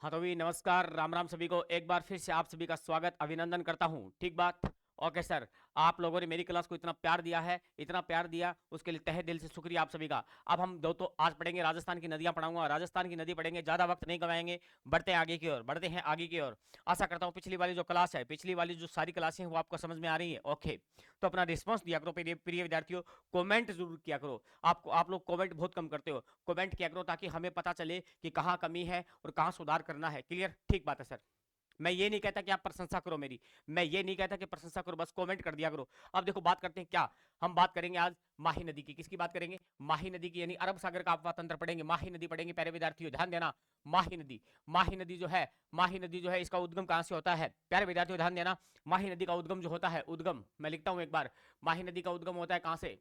हाँ तो भी नमस्कार, राम राम सभी को। एक बार फिर से आप सभी का स्वागत अभिनंदन करता हूँ। ठीक बात। ओके सर, आप लोगों ने मेरी क्लास को इतना प्यार दिया है, इतना प्यार दिया, उसके लिए तहे दिल से शुक्रिया आप सभी का। अब हम दो तो आज पढ़ेंगे राजस्थान की नदियां पढ़ाऊंगा, राजस्थान की नदी पढ़ेंगे, ज्यादा वक्त नहीं गवाएंगे। बढ़ते हैं आगे की ओर, बढ़ते हैं आगे की ओर। आशा करता हूँ पिछली वाली जो क्लास है, पिछली वाली जो सारी क्लासें हैं वो आपको समझ में आ रही है। ओके, तो अपना रिस्पॉन्स दिया करो प्रिय प्रिय विद्यार्थियों। कमेंट जरूर किया करो। आप लोग कमेंट बहुत कम करते हो। कमेंट किया करो ताकि हमें पता चले कि कहाँ कमी है और कहाँ सुधार करना है। क्लियर? ठीक बात है सर। मैं ये नहीं कहता कि आप प्रशंसा करो मेरी, मैं ये नहीं कहता कि प्रशंसा करो, बस कमेंट कर दिया करो। अब देखो बात करते हैं क्या। हम बात करेंगे आज माही नदी की। किसकी बात करेंगे? माही नदी की, यानी अरब सागर का अपवाह तंत्र पढ़ेंगे। माही नदी पढ़ेंगे प्यारे विद्यार्थियों, ध्यान देना। माही नदी, माही नदी जो है, माही नदी जो है, इसका उद्गम कहां से होता है प्यारे विद्यार्थियों? ध्यान देना। माही नदी का उद्गम जो होता है, उद्गम मैं लिखता हूं एक बार। माही नदी का उद्गम होता है कहां से?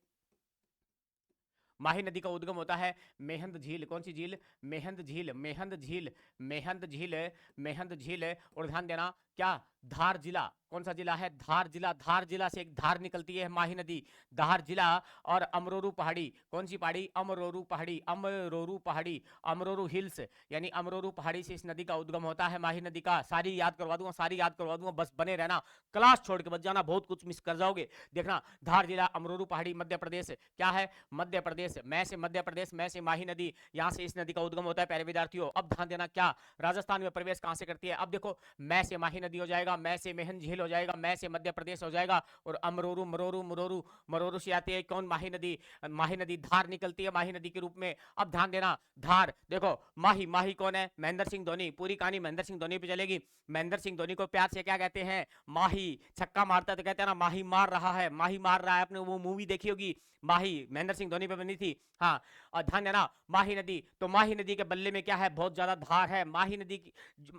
माही नदी का उद्गम होता है मेहंद झील। कौन सी झील? मेहंद झील, मेहंद झील, मेहंद झील, मेहंद झील। और ध्यान देना क्या, धार जिला। कौन सा जिला है? धार जिला। धार जिला से एक धार निकलती है माही नदी, धार जिला। और अमरोरू पहाड़ी। कौन सी पहाड़ी? अमरोरू पहाड़ी, अमरोरू पहाड़ी, अमरोरू हिल्स, यानी अमरोरू पहाड़ी से इस नदी का उद्गम होता है माही नदी का। सारी याद करवा दूंगा, सारी याद करवा दूंगा, बस बने रहना। क्लास छोड़ के बच जाना, बहुत कुछ मिस कर जाओगे। देखना, धार जिला, अमरोरू पहाड़ी, मध्य प्रदेश। क्या है? मध्य प्रदेश। मैं से मध्य प्रदेश, मैं से माही नदी, यहां से इस नदी का उद्गम होता है प्यारे विद्यार्थियों। अब ध्यान देना क्या, राजस्थान में प्रवेश कहां से करती है? अब देखो, मैं से माही नदी हो जाएगा, मैं से मेहंद झील हो जाएगा, मैं से मध्य प्रदेश हो जाएगा, और अमरोरू, मरोरू, मरोरू, मरोरू से आती है कौन? माही नदी। माही नदी धार निकलती है माही नदी के रूप में। अब ध्यान देना, धार देखो, माही, माही कौन है? महेंद्र सिंह धोनी। पूरी कहानी महेंद्र सिंह धोनी पे चलेगी। महेंद्र सिंह धोनी को प्यार से क्या कहते हैं? माही। छक्का मारता है तो कहते हैं ना, माही मार रहा है, माही मार रहा है। आपने वो मूवी देखी होगी, माही, महेंद्र सिंह धोनी पे बनी थी। हाँ, और ध्यान देना, माही नदी, तो माही नदी के बल्ले में क्या है? बहुत ज्यादा धार है माही नदी की।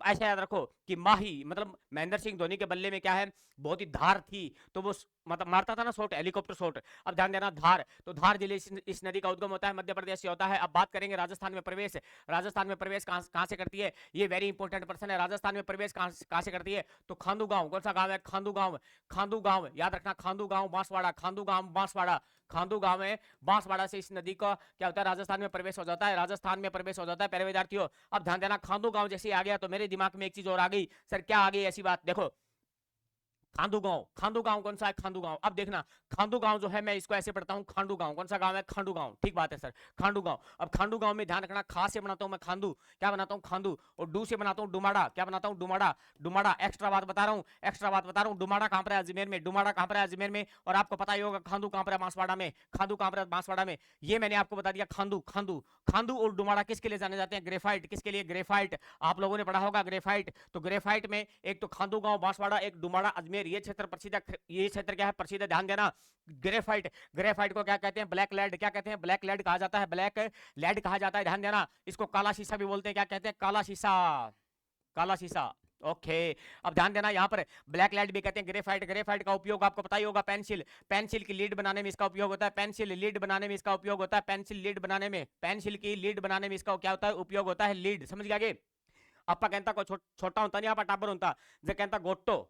ऐसा याद रखो कि माही मतलब महेंद्र सिंह धोनी के बल्ले में क्या है? बहुत ही धार थी, तो वो मतलब मारता था ना शॉट, हेलीकॉप्टर शॉट। अब ध्यान देना, धार, तो धार जिले इस नदी का उद्गम होता है, मध्य प्रदेश से होता है। अब बात करेंगे राजस्थान में प्रवेश। राजस्थान में प्रवेश कहां से करती है? ये वेरी इंपॉर्टेंट प्रश्न है। राजस्थान में प्रवेश कहां से करती है? तो खांडू गांव। कौन सा गांव है? खांडू गांव। खांडू गांव याद रखना, खांडू गांव, बांसवाड़ा, खांडू गांव, बांसवाड़ा। खांडू गांव है, बांसवाड़ा से इस नदी का क्या होता है? राजस्थान में प्रवेश हो जाता है, राजस्थान में प्रवेश हो जाता है प्यारे विद्यार्थियों। अब ध्यान देना, खांडू गांव जैसे आ गया तो मेरे दिमाग में एक चीज और आ गई। सर क्या आ गई ऐसी बात? देखो, खांडू गांव, खांडू गांव कौन सा है? खांडू गांव। अब देखना, खांडू गांव जो है मैं इसको ऐसे पढ़ता हूं, खांडू गांव। कौन सा गांव है? खांडू गांव। ठीक बात है सर, खांडू गांव। अब खांडू गांव में ध्यान रखना, खा से बनाता हूं मैं खांडू, क्या बनाता हूं? खांडू। और डू से बनाता हूं डुमाड़ा, क्या बनाता हूं? डुमाड़ा। डुमाड़ा, एक्स्ट्रा बात बता रहा हूं, एक्स्ट्रा बात बता रहा हूं। डुमाड़ा कहां पर है? अजमेर में। डुमाड़ा कहां पर है? अजमेर में। और आपको पता ही होगा खांडू कहां पर है? बांसवाड़ा में। खांडू कहां पर है? बांसवाड़ा में। ये मैंने आपको बता दिया, खांडू। खांडू, खांडू और डुमाड़ा किसके लिए जाने जाते हैं? ग्रेफाइट। किसके लिए? ग्रेफाइट। आप लोगों ने पढ़ा होगा ग्रेफाइट। तो ग्रेफाइट में एक तो खांडू गांव, बांसवाड़ा, एक डुमाड़ा, अजमेर, ये क्षेत्र प्रसिद्ध है। ये क्षेत्र क्या है? प्रसिद्ध है, ध्यान देना। ग्रेफाइट, ग्रेफाइट को क्या कहते हैं? Black lead. क्या कहते हैं? ब्लैक लेड कहा जाता है, ब्लैक लेड कहा जाता है, ध्यान देना। इसको काला शीशा भी बोलते हैं, क्या कहते हैं? काला शीशा, काला शीशा। ओके, अब ध्यान देना, यहां पर ब्लैक लाइट भी कहते हैं ग्रेफाइट। ग्रेफाइट का उपयोग आपको पता ही होगा, पेंसिल, पेंसिल की लीड बनाने में इसका उपयोग होता है। पेंसिल लीड बनाने में इसका उपयोग होता है। पेंसिल लीड बनाने में, पेंसिल की लीड बनाने में इसका क्या होता है? उपयोग होता है, लीड। समझ गया? आगे आपा कहता को छोटा होता नहीं, आपा टाबर होता जो कहता गोट्टो।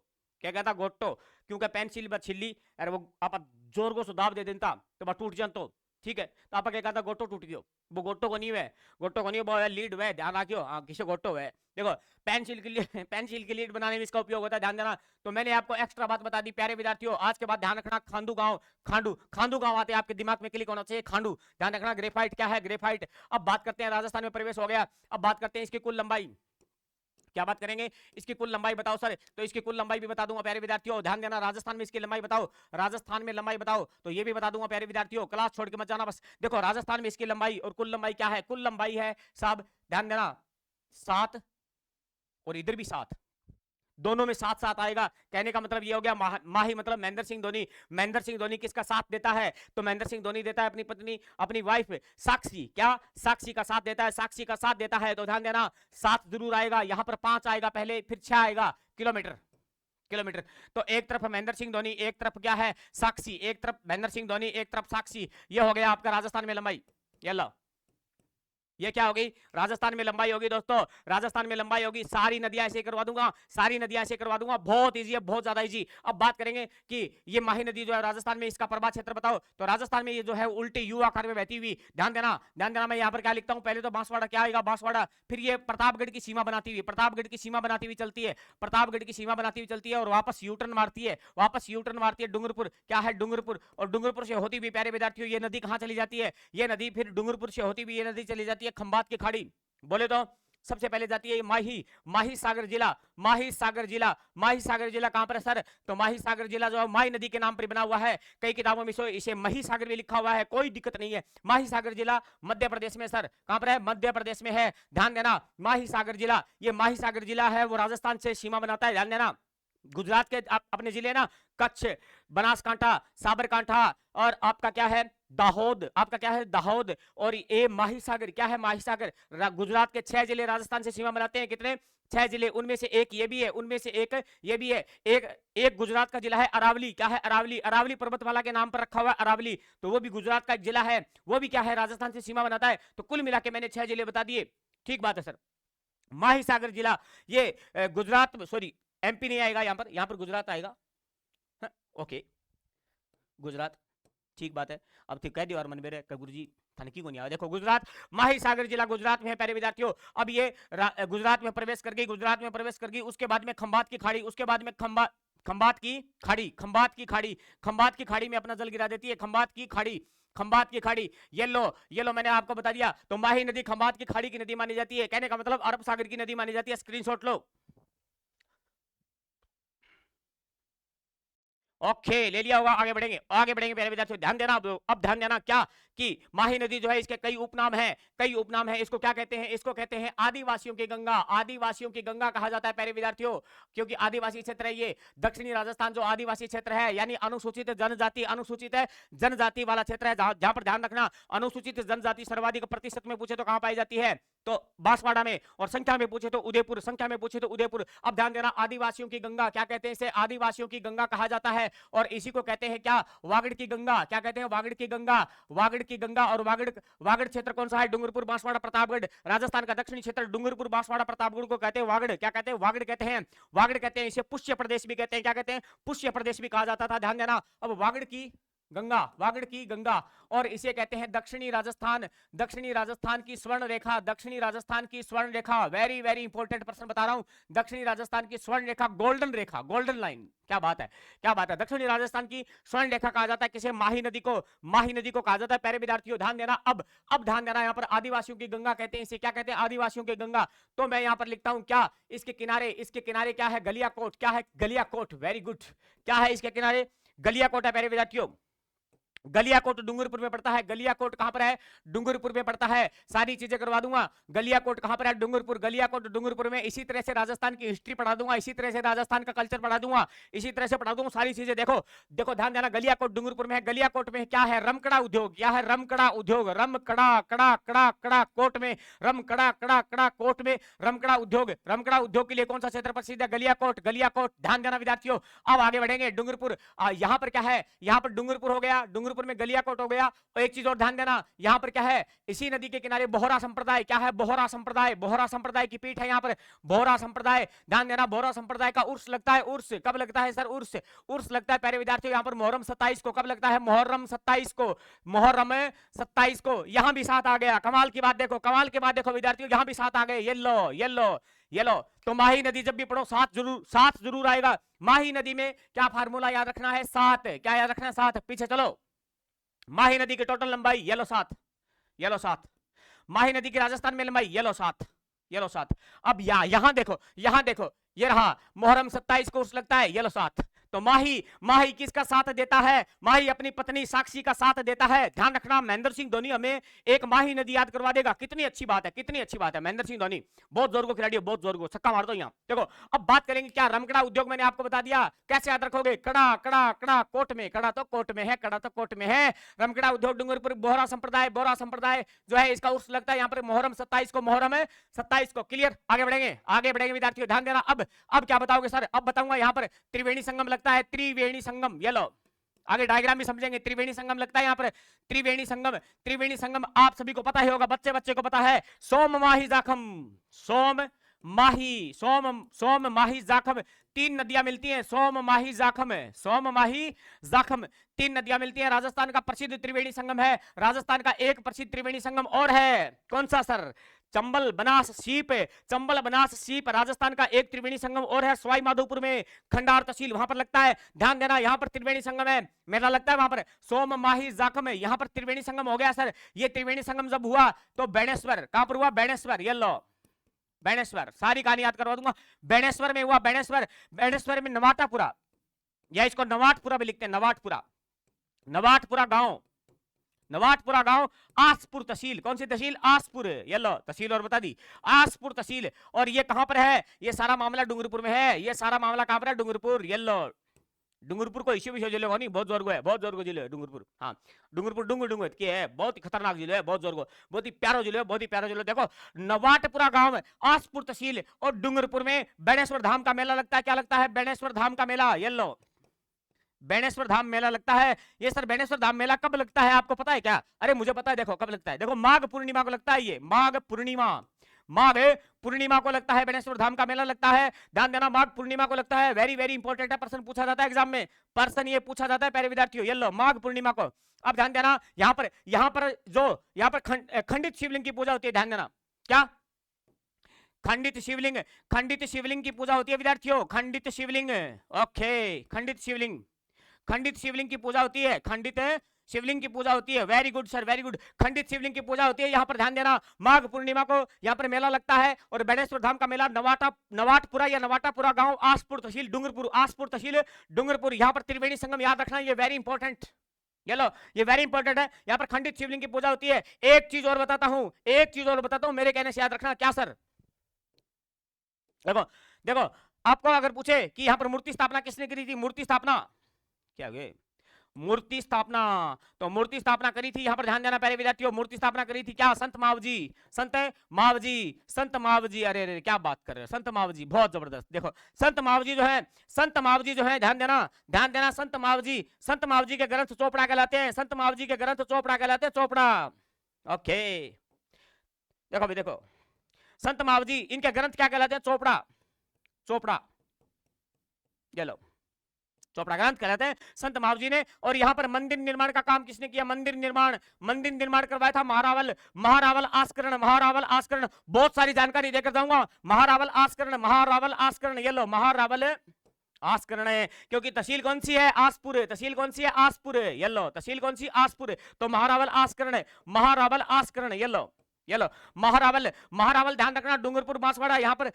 क्या कहता? गोट्टो। क्योंकि पेंसिल बस छिल्ली, अरे वो आप जोर को सुधार दे देता तो बस टूट जातो। ठीक है, तो आप क्या कहता? गोट्टो टूट गयो। वो गोट्टो को नहीं है, गोट्टो को नहीं, वो है लीड है, ध्यान रखियो। हाँ, किसे गोट्टो है? देखो, पेंसिल की लीड, पेंसिल की लीड बनाने में इसका उपयोग होता है, ध्यान देना। तो मैंने आपको एक्स्ट्रा बात बता दी प्यारे विद्यार्थियों। आज के बाद ध्यान रखना, खांडू गांव, खांडू, खांडू गांव आते आपके दिमाग में क्लिक होना चाहिए, खांडू। ध्यान रखना, ग्रेफाइट क्या है? ग्रेफाइट। अब बात करते हैं, राजस्थान में प्रवेश हो गया, अब बात करते हैं इसकी कुल लंबाई। क्या बात करेंगे? इसकी कुल लंबाई बताओ सर, तो इसकी कुल लंबाई भी बता दूंगा प्यारे विद्यार्थियों, ध्यान देना। राजस्थान में इसकी लंबाई बताओ, राजस्थान में लंबाई बताओ, तो ये भी बता दूंगा प्यारे विद्यार्थियों। क्लास छोड़ के मत जाना बस। देखो, राजस्थान में इसकी लंबाई और कुल लंबाई क्या है? कुल लंबाई है साहब, ध्यान देना, 7, और इधर भी 7, दोनों में साथ साथ आएगा। कहने का मतलब ये हो गया, माही मतलब महेंद्र सिंह धोनी। महेंद्र सिंह धोनी किसका साथ देता है? तो महेंद्र सिंह धोनी देता है अपनी पत्नी, अपनी वाइफ साक्षी। क्या? साक्षी का साथ देता है, साक्षी का साथ देता है। तो ध्यान देना, 7 जरूर आएगा, यहां पर 5 आएगा पहले, फिर 6 आएगा। Kilometre, kilometre. तो एक तरफ महेंद्र सिंह धोनी, एक तरफ क्या है? साक्षी। एक तरफ महेंद्र सिंह धोनी, एक तरफ साक्षी। ये हो गया आपका राजस्थान में लंबाई। ये लो, ये क्या होगी, राजस्थान में लंबाई होगी दोस्तों, राजस्थान में लंबाई होगी। सारी नदियां ऐसे करवा दूंगा, सारी नदियां ऐसे करवा दूंगा, बहुत इजी है, बहुत ज्यादा इजी। अब बात करेंगे कि ये माही नदी जो है राजस्थान में, इसका प्रवाह क्षेत्र बताओ। तो राजस्थान में ये जो है उल्टे यू आकार में बहती हुई, ध्यान देना, ध्यान देना। मैं यहाँ पर क्या लिखता हूँ, पहले तो बांसवाड़ा क्या आएगा, बांसवाड़ा, फिर ये प्रतापगढ़ की सीमा बनाती हुई, प्रतापगढ़ की सीमा बनाती हुई चलती है, प्रतापगढ़ की सीमा बनाती हुई चलती है और वापस यूटर्न मारती है, वापस यूटर्न मारती है डूंगरपुर, क्या है डूंगरपुर, और डूंगरपुर से होती हुई प्यारे विद्यार्थियों ये नदी कहां चली जाती है, ये नदी फिर डूंगरपुर से होती हुई ये नदी चली जाती है खंबात की खाड़ी। बोले तो सबसे पहले जाती है माही, माही सागर जिला, माही सागर जिला, माही सागर जिला कहां पर है सर, तो माही सागर जिला जो है माही नदी के नाम पर बना हुआ है, कई किताबों में इसे मही सागर भी लिखा हुआ है, कोई दिक्कत नहीं है। माही सागर जिला मध्य प्रदेश में सर, कहां पर है, मध्य प्रदेश में है, ध्यान देना। माही सागर जिला, ये माही सागर जिला है वो राजस्थान से सीमा बनाता है, ध्यान देना। गुजरात के अपने जिले ना, कच्छ, बनासकांठा, साबरकांठा और आपका क्या है दाहोद, आपका क्या है दाहोद, और ये माहीसागर, क्या है माहीसागर। गुजरात के 6 जिले राजस्थान से सीमा बनाते हैं, कितने, 6 जिले, उनमें से एक ये भी है, उनमें से एक ये भी है। एक गुजरात का जिला है अरावली, क्या है अरावली, अरावली पर्वतमाला के नाम पर रखा हुआ है अरावली, तो वो भी गुजरात का एक जिला है, वो भी क्या है राजस्थान से सीमा बनाता है। तो कुल मिला के मैंने 6 जिले बता दिए, ठीक बात है सर। माहीसागर जिला ये गुजरात, सॉरी एमपी नहीं आएगा यहाँ पर गुजरात आएगा, हाँ, ओके गुजरात, ठीक बात है। अब ठीक कह दिया और मन मेरे गुरुजी थनकी को नहीं आया, देखो गुजरात, माही सागर जिला गुजरात में है प्यारे विद्यार्थियों। अब ये गुजरात में प्रवेश कर गई, गुजरात में प्रवेश कर गई, उसके बाद में खंबात की खाड़ी, उसके बाद में खंबात की खाड़ी, खंबात की खाड़ी, खंबात की खाड़ी में अपना जल गिरा देती है, खंबात की खाड़ी, खंबात की खाड़ी, येलो येलो मैंने आपको बता दिया। तो माही नदी खंबात की खाड़ी की नदी मानी जाती है, कहने का मतलब अरब सागर की नदी मानी जाती है, स्क्रीनशॉट लो। ओके ले लिया होगा, आगे बढ़ेंगे, आगे बढ़ेंगे प्यारे विद्यार्थियों, ध्यान देना। अब ध्यान देना क्या कि माही नदी जो है इसके कई उपनाम हैं, कई उपनाम हैं। इसको क्या कहते हैं, इसको कहते हैं आदिवासियों की गंगा, आदिवासियों की गंगा कहा जाता है प्यारे विद्यार्थियों, क्योंकि आदिवासी क्षेत्र है ये। दक्षिणी राजस्थान जो आदिवासी क्षेत्र है, यानी अनुसूचित जनजाति, अनुसूचित जनजाति वाला क्षेत्र है, जहां पर ध्यान रखना अनुसूचित जनजाति सर्वाधिक प्रतिशत में पूछे तो कहां पाई जाती है, तो बांसवाड़ा में, और संख्या में पूछे तो उदयपुर, संख्या में पूछे तो उदयपुर। अब ध्यान देना, आदिवासियों की गंगा क्या कहते हैं, इसे आदिवासियों की गंगा कहा जाता है, और इसी को कहते हैं क्या, वागड़ की गंगा, क्या कहते हैं वागड़ की गंगा, वागड़ की गंगा। और वागड़ क्षेत्र कौन सा है, डूंगरपुर, बांसवाड़ा, प्रतापगढ़, राजस्थान का दक्षिणी क्षेत्र डूंगरपुर, बांसवाड़ा, प्रतापगढ़ को कहते हैं वागड़, क्या कहते हैं वागड़ कहते हैं, वागड़ कहते हैं। इसे पुष्य प्रदेश भी कहते हैं, क्या कहते हैं पुष्य प्रदेश भी कहा जाता था, ध्यान देना। अब वागड़ की गंगा, वागड़ की गंगा, और इसे कहते हैं दक्षिणी राजस्थान, दक्षिणी राजस्थान की स्वर्ण रेखा, दक्षिणी राजस्थान की स्वर्ण रेखा, वेरी वेरी इंपॉर्टेंट प्रश्न बता रहा हूं, दक्षिणी राजस्थान की स्वर्ण रेखा, गोल्डन रेखा, गोल्डन लाइन, क्या बात है, क्या बात है। दक्षिणी राजस्थान की स्वर्ण रेखा कहा जाता है किसे, माही नदी को, माही नदी को कहा जाता है प्यारे विद्यार्थियों, ध्यान देना। अब ध्यान देना, यहाँ पर आदिवासियों की गंगा कहते हैं, इसे क्या कहते हैं आदिवासियों की गंगा। तो मैं यहाँ पर लिखता हूं क्या, इसके किनारे क्या है, गलियाकोट, क्या है गलियाकोट, वेरी गुड, क्या है इसके किनारे, गलियाकोट है प्यारे विद्यार्थियों। गलियाकोट डूंगरपुर में पड़ता है, गलियाकोट कहां पर है, डूंगरपुर में पड़ता है, सारी चीजें करवा दूंगा। गलियाकोट कहां पर है, डूंगरपुर, गलियाकोट डूंगरपुर में। इसी तरह से राजस्थान की हिस्ट्री पढ़ा दूंगा, इसी तरह से राजस्थान का कल्चर पढ़ा दूंगा, इसी तरह से पढ़ा दूंगा सारी चीजें। देखो देखो ध्यान देना, गलियाकोट डूंगरपुर में है, गलियाकोट में क्या है, रमकड़ा उद्योग, क्या है रमकड़ा उद्योग, रमकड़ा कड़ा कड़ा कड़ा कोट में, रमकड़ा कड़ा कड़ा कोट में रमकड़ा उद्योग, रमकड़ा उद्योग के लिए कौन सा क्षेत्र प्रसिद्ध है, गलियाकोट, गलियाकोट, ध्यान देना विद्यार्थियों। अब आगे बढ़ेंगे, डूंगरपुर, यहां पर क्या है, यहां पर डूंगरपुर हो गया, डूंगरपुर में गलियाकोट हो गया। और एक चीज और ध्यान देना, यहां पर क्या है, इसी नदी के किनारे बोहरा संप्रदाय, क्या है बोहरा संप्रदाय, बोहरा संप्रदाय की पीठ है यहां पर, बोहरा संप्रदाय, ध्यान देना। बोहरा संप्रदाय का उर्स लगता है, उर्स कब लगता है सर, उर्स उर्स लगता है प्यारे विद्यार्थियों यहां पर मुहर्रम 27 को, कब लगता है मुहर्रम 27 को, मुहर्रम 27 को। यहां भी साथ आ गया, कमाल की बात देखो, कमाल की बात देखो विद्यार्थियों, यहां भी साथ आ गए, येलो येलो येलो। तो माही नदी जब भी पढ़ो साथ जरूर आएगा। माही नदी में क्या फार्मूला याद रखना है, सात, क्या याद रखना है, सात। पीछे चलो, माही नदी की टोटल लंबाई येलो 7, येलो 7। माही नदी की राजस्थान में लंबाई येलो 7, येलो 7। अब यहां देखो, यहां देखो, ये रहा मुहर्रम 27 को उर्स लगता है, येलो 7। तो माही माही किसका साथ देता है, माही अपनी पत्नी साक्षी का साथ देता है। ध्यान रखना, महेंद्र सिंह धोनी हमें एक माही नदी याद करवा देगा, कितनी अच्छी बात है, कितनी अच्छी बात है। महेंद्र सिंह धोनी बहुत जोर को खिलाड़ी, बहुत जोर को छक्का मार दो यहाँ। देखो अब बात करेंगे क्या, रमकड़ा उद्योग मैंने आपको बता दिया, कैसे याद रखोगे, कड़ा कड़ा कड़ा कोट में, कड़ा तो कोट में है, कड़ा तो कोट में है। रमकड़ा उद्योग डूंगरपुर, बोहरा संप्रदाय, बोहरा संप्रदाय जो है इसका उर्स लगता है यहाँ पर मुहर्रम 27 को, मुहर्रम 27 को। क्लियर, आगे बढ़ेंगे, आगे बढ़ेंगे विद्यार्थियों, ध्यान देना। अब क्या बताओगे सर, अब बताऊंगा यहाँ पर त्रिवेणी संगम लगता है, त्रिवेणी संगम, येलो आगे डायग्राम भी समझेंगे। त्रिवेणी संगम लगता है यहाँ पर, त्रिवेणी संगम। त्रिवेणी संगम आप सभी को पता ही होगा, बच्चे बच्चे को पता है। सोम माही जाखम, सोम माही, सोम माही जाखम, तीन नदियां मिलती हैं। सोम माही जाखम, सोम माही जाखम, तीन नदियां मिलती हैं। राजस्थान का प्रसिद्ध त्रिवेणी संगम है। राजस्थान का एक प्रसिद्ध त्रिवेणी संगम और है, कौन सा सर? चंबल बनास सीप, चंबल बनास सीप राजस्थान का एक त्रिवेणी संगम और है, सवाई माधोपुर में, खंडार तहसील, वहां पर लगता है। ध्यान देना, यहां पर त्रिवेणी संगम है, मेला लगता है वहां पर। सोम माही जाखम है, यहां पर त्रिवेणी संगम हो गया सर। ये त्रिवेणी संगम जब हुआ तो बेणेश्वर, कहां पर हुआ? बेणेश्वर, ये लो बेणेश्वर, सारी कहानी याद करवा दूंगा। बेणेश्वर में हुआ, बेणेश्वर, बेणेश्वर में नवाटापुरा, या इसको नवाटपुरा भी लिखते हैं, नवाटपुरा, नवाटपुरा गांव, नवाटपुरा गांव, आसपुर तहसील, कौन सी तहसील? आसपुर, ये लो तहसील और बता दी, आसपुर तहसील। और ये कहां पर है? ये सारा मामला डूंगरपुर में है। ये सारा मामला कहां पर है? डूंगरपुर, ये लो डूंगरपुर को इश्यू भी जिले नहीं, बहुत जोर को है, बहुत जोर को जिले डूंगरपुर। हाँ, डूंगरपुर डूंगर की है, बहुत ही खतरनाक जिले है, बहुत जोर को, बहुत ही प्यारा जिले है, बहुत ही प्यारा जिले। देखो, नवाटपुरा गांव, आसपुर तहसील और डूंगरपुर में बेणेश्वर धाम का मेला लगता है। क्या लगता है? बेणेश्वर धाम का मेला, ये लो बेणेश्वर धाम मेला लगता है। ये सर बेणेश्वर धाम मेला कब लगता है आपको पता है क्या? अरे मुझे पता है, देखो कब लगता है, देखो माघ पूर्णिमा को लगता है। ये माघ पूर्णिमा, माघ पूर्णिमा को लगता है बेणेश्वर धाम का मेला लगता है। ध्यान देना, माघ पूर्णिमा को लगता है। वेरी वेरी इंपॉर्टेंट है, पर्सन पूछा जाता है एग्जाम में, पर्सन ये पूछा जाता है प्यारे विद्यार्थियों, ये लो माघ पूर्णिमा को। अब ध्यान देना, यहाँ पर जो यहाँ पर खंडित शिवलिंग की पूजा होती है। ध्यान देना, क्या? खंडित शिवलिंग, खंडित शिवलिंग की पूजा होती है विद्यार्थियों, खंडित शिवलिंग। ओके, खंडित शिवलिंग, खंडित शिवलिंग की पूजा होती है, खंडित शिवलिंग की पूजा होती है। Very good sir, very good, खंडित शिवलिंग की पूजा होती है। यहाँ पर ध्यान देना, माघ पूर्णिमा को यहाँ पर मेला लगता है। और बेणेश्वर धाम का मेला नवाटपुरा या नवाटापुरा गांव, आसपुर तहसील डूंगरपुर, आसपुर तहसील डूंगरपुर। यहाँ पर त्रिवेणी संगम याद रखना, ये वेरी इंपॉर्टेंट, ये लो ये वेरी इंपॉर्टेंट है। यहाँ पर खंडित शिवलिंग की पूजा होती है। एक चीज और बताता हूं, एक चीज और बताता हूं, मेरे कहने से याद रखना। क्या सर? देखो देखो, आपको अगर पूछे कि यहाँ पर मूर्ति स्थापना किसने करी थी? मूर्ति स्थापना क्या हुए? मूर्ति स्थापना, तो मूर्ति स्थापना करी थी, यहां पर ध्यान देना प्यारे विद्यार्थियों, मूर्ति स्थापना करी थी क्या? संत मावजी, संत मावजी, संत मावजी। अरे अरे क्या बात कर रहे हो, संत मावजी, बहुत जबरदस्त। देखो संत मावजी जो है, संत मावजी जो है, ध्यान देना, ध्यान देना, संत मावजी, संत मावजी के ग्रंथ चोपड़ा कहलाते हैं, संत मावजी के ग्रंथ चोपड़ा कहलाते हैं, चोपड़ा। ओके, देखो भाई देखो, संत मावजी, इनके ग्रंथ क्या कहलाते हैं? चोपड़ा, चोपड़ा, ये लो चोपड़ा ग्रंथ कहलाते हैं संत मावजी ने। और यहाँ पर मंदिर निर्माण का काम किसने किया? मंदिर निर्माण, मंदिर निर्माण करवाया था महारावल, महारावल आस्करण, महारावल आस्करण। बहुत सारी जानकारी देकर जाऊंगा। महारावल आस्करण, महारावल आस्करण, ये लो महारावल आस्करण है, क्योंकि तहसील कौन सी है? आसपुर, तहसील कौन सी है? आसपुर, ये लो तहसील कौन सी? आसपुर, तो महारावल आस्करण है, महारावल आस्करण, ये लो ये लो महारावल। महारावल ध्यान रखना, डूंगरपुर बांसवाड़ा, यहाँ पर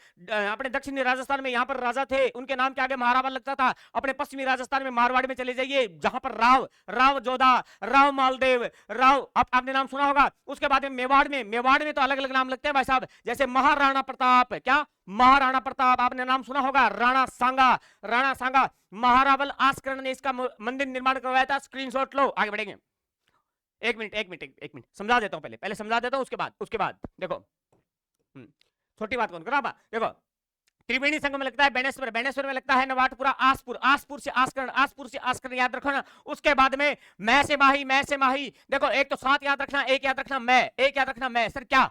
अपने दक्षिणी राजस्थान में यहाँ पर राजा थे, उनके नाम के आगे महारावल लगता था। अपने पश्चिमी राजस्थान में मारवाड़ में चले जाइए, जहां पर राव, राव जोधा, राव मालदेव, राव आपने नाम सुना होगा। उसके बाद में मेवाड़ में तो अलग अलग नाम लगते हैं भाई साहब, जैसे महाराणा प्रताप, क्या? महाराणा प्रताप, आपने नाम सुना होगा। राणा सांगा, राणा सांगा। महारावल आस्करण ने इसका मंदिर निर्माण करवाया था। स्क्रीनशॉट लो, आगे बढ़ेंगे। एक मिनट समझा देता हूं, पहले समझा देता हूं, उसके बाद देखो, छोटी बात कौन करा? देखो, त्रिवेणी संगम में लगता है बेणेश्वर, बेणेश्वर में लगता है नवाटपुरा, आसपुर, आसपुर से आस्करण, आसपुर से आस्करण, याद रखो ना। उसके बाद में मैं से माही, मैं से माही। देखो एक तो 7 याद रखना, एक याद रखना मैं, एक याद रखना मैं। सर क्या?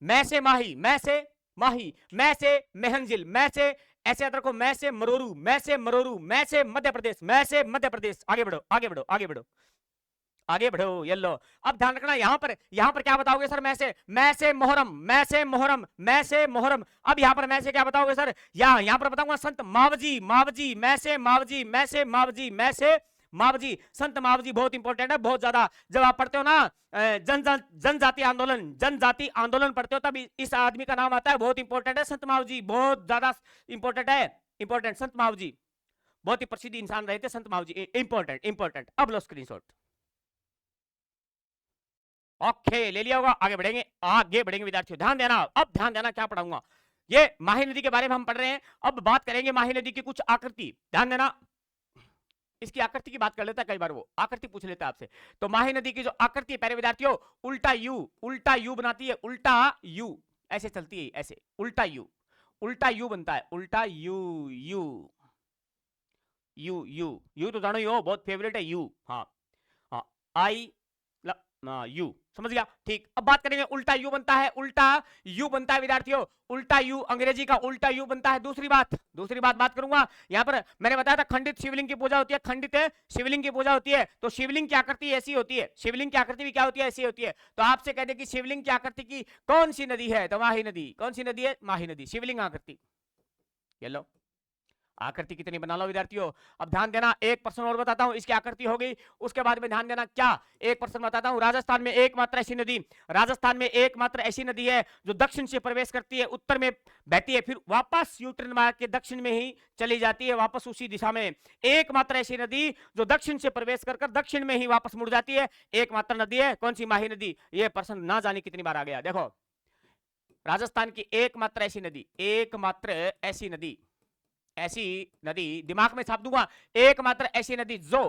मैं से माही, मैं से माही, मैं से मेहंजिल, मैं से, ऐसे याद रखो, मैं से मरोरू, मैं से मरोरू, मैं से मध्य प्रदेश, मैं से मध्य प्रदेश। आगे बढ़ो, आगे बढ़ो, आगे बढ़ो, आगे बढ़ो, ये लो। अब ध्यान रखना, यहां पर क्या बताओगे सर? मैं से मोहरम, मैं से मोहरम, मैं से मोहरम। अब यहां पर मैं से क्या बताओगे सर? यहां पर बताऊंगा संत मावजी, मावजी, मैं से मावजी, मैं से मावजी, मैं से मावजी, संत मावजी बहुत इंपॉर्टेंट है, बहुत ज्यादा। जब आप पढ़ते हो ना जनजाति आंदोलन, जनजाति आंदोलन पढ़ते हो, तब इस आदमी का नाम आता है, बहुत इंपॉर्टेंट है संत मावजी, बहुत ज्यादा इंपॉर्टेंट है, इंपॉर्टेंट। संत मावजी बहुत ही प्रसिद्ध इंसान रहे थे, संत मावजी, इंपॉर्टेंट, इंपॉर्टेंट। अब लो स्क्रीनशॉट। ओके, ले लिया होगा। आगे बढ़ेंगे, आगे बढ़ेंगे विद्यार्थियों, ध्यान देना। अब ध्यान देना क्या पढ़ाऊंगा, ये माही नदी के बारे में हम पढ़ रहे हैं। अब बात करेंगे माही नदी की कुछ आकृति, ध्यान देना। इसकी आकृति की बात कर लेता है, कई बार वो आकृति पूछ लेता है आपसे। तो माही नदी की जो आकृति है प्यारे विद्यार्थियों, उल्टा यू बनाती है, उल्टा यू ऐसे चलती है, ऐसे उल्टा यू बनता है, उल्टा यू, यू यू यू तो जानो ही हो, बहुत फेवरेट है यू। हाँ हाँ, आई यू, समझ गया, ठीक। अब बात करेंगे उल्टा यू बनता है, उल्टा यू बनता है विद्यार्थियों, उल्टा यू अंग्रेजी का उल्टा यू बनता है। दूसरी बात करूंगा। यहां पर मैंने बताया था खंडित शिवलिंग की पूजा होती है, खंडित शिवलिंग की पूजा होती है, तो शिवलिंग की आकृति ऐसी होती है, शिवलिंग की आकृति भी क्या होती है, ऐसी होती है। तो आपसे कहते हैं कि शिवलिंग की आकृति की कौन सी नदी है, तो माही नदी। कौन सी नदी है, माही नदी, शिवलिंग आकृति। ये लो, आकृति कितनी बना लो विद्यार्थियों। अब ध्यान देना, एक प्रश्न और बताता हूं, इसकी आकृति हो गई, उसके बाद में ध्यान देना क्या, एक प्रश्न बताता हूं। राजस्थान में एकमात्र ऐसी नदी, राजस्थान में एकमात्र ऐसी नदी है जो दक्षिण से प्रवेश करती है, उत्तर में बहती है, फिर वापस यूटर्न मार के दक्षिण में ही चली जाती है, वापस उसी दिशा में। एकमात्र ऐसी नदी जो दक्षिण से प्रवेश कर दक्षिण में ही वापस मुड़ जाती है, एकमात्र नदी है, कौन सी, माही नदी। यह प्रश्न ना जाने कितनी बार आ गया। देखो, राजस्थान की एकमात्र ऐसी नदी, एकमात्र ऐसी नदी, ऐसी नदी दिमाग में छाप दूंगा, एकमात्र ऐसी नदी जो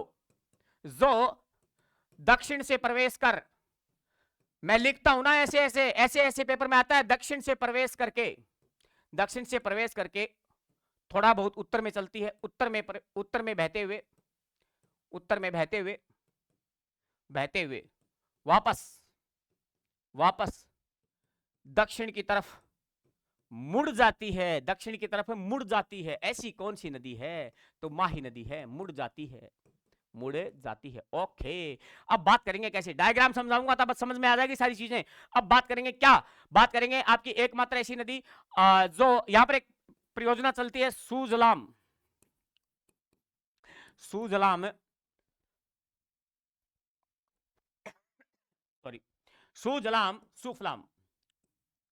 दक्षिण से प्रवेश कर, मैं लिखता हूं ना ऐसे ऐसे ऐसे ऐसे पेपर में आता है, दक्षिण से प्रवेश करके थोड़ा बहुत उत्तर में चलती है, उत्तर में बहते हुए वापस दक्षिण की तरफ मुड़ जाती है, ऐसी कौन सी नदी है, तो माही नदी है, मुड़ जाती है। ओके, अब बात करेंगे कैसे, डायग्राम समझाऊंगा तब समझ में आ जाएगी सारी चीजें। अब बात करेंगे क्या, बात करेंगे आपकी एकमात्र ऐसी नदी जो यहां पर एक परियोजना चलती है, सुजलाम सुफलाम,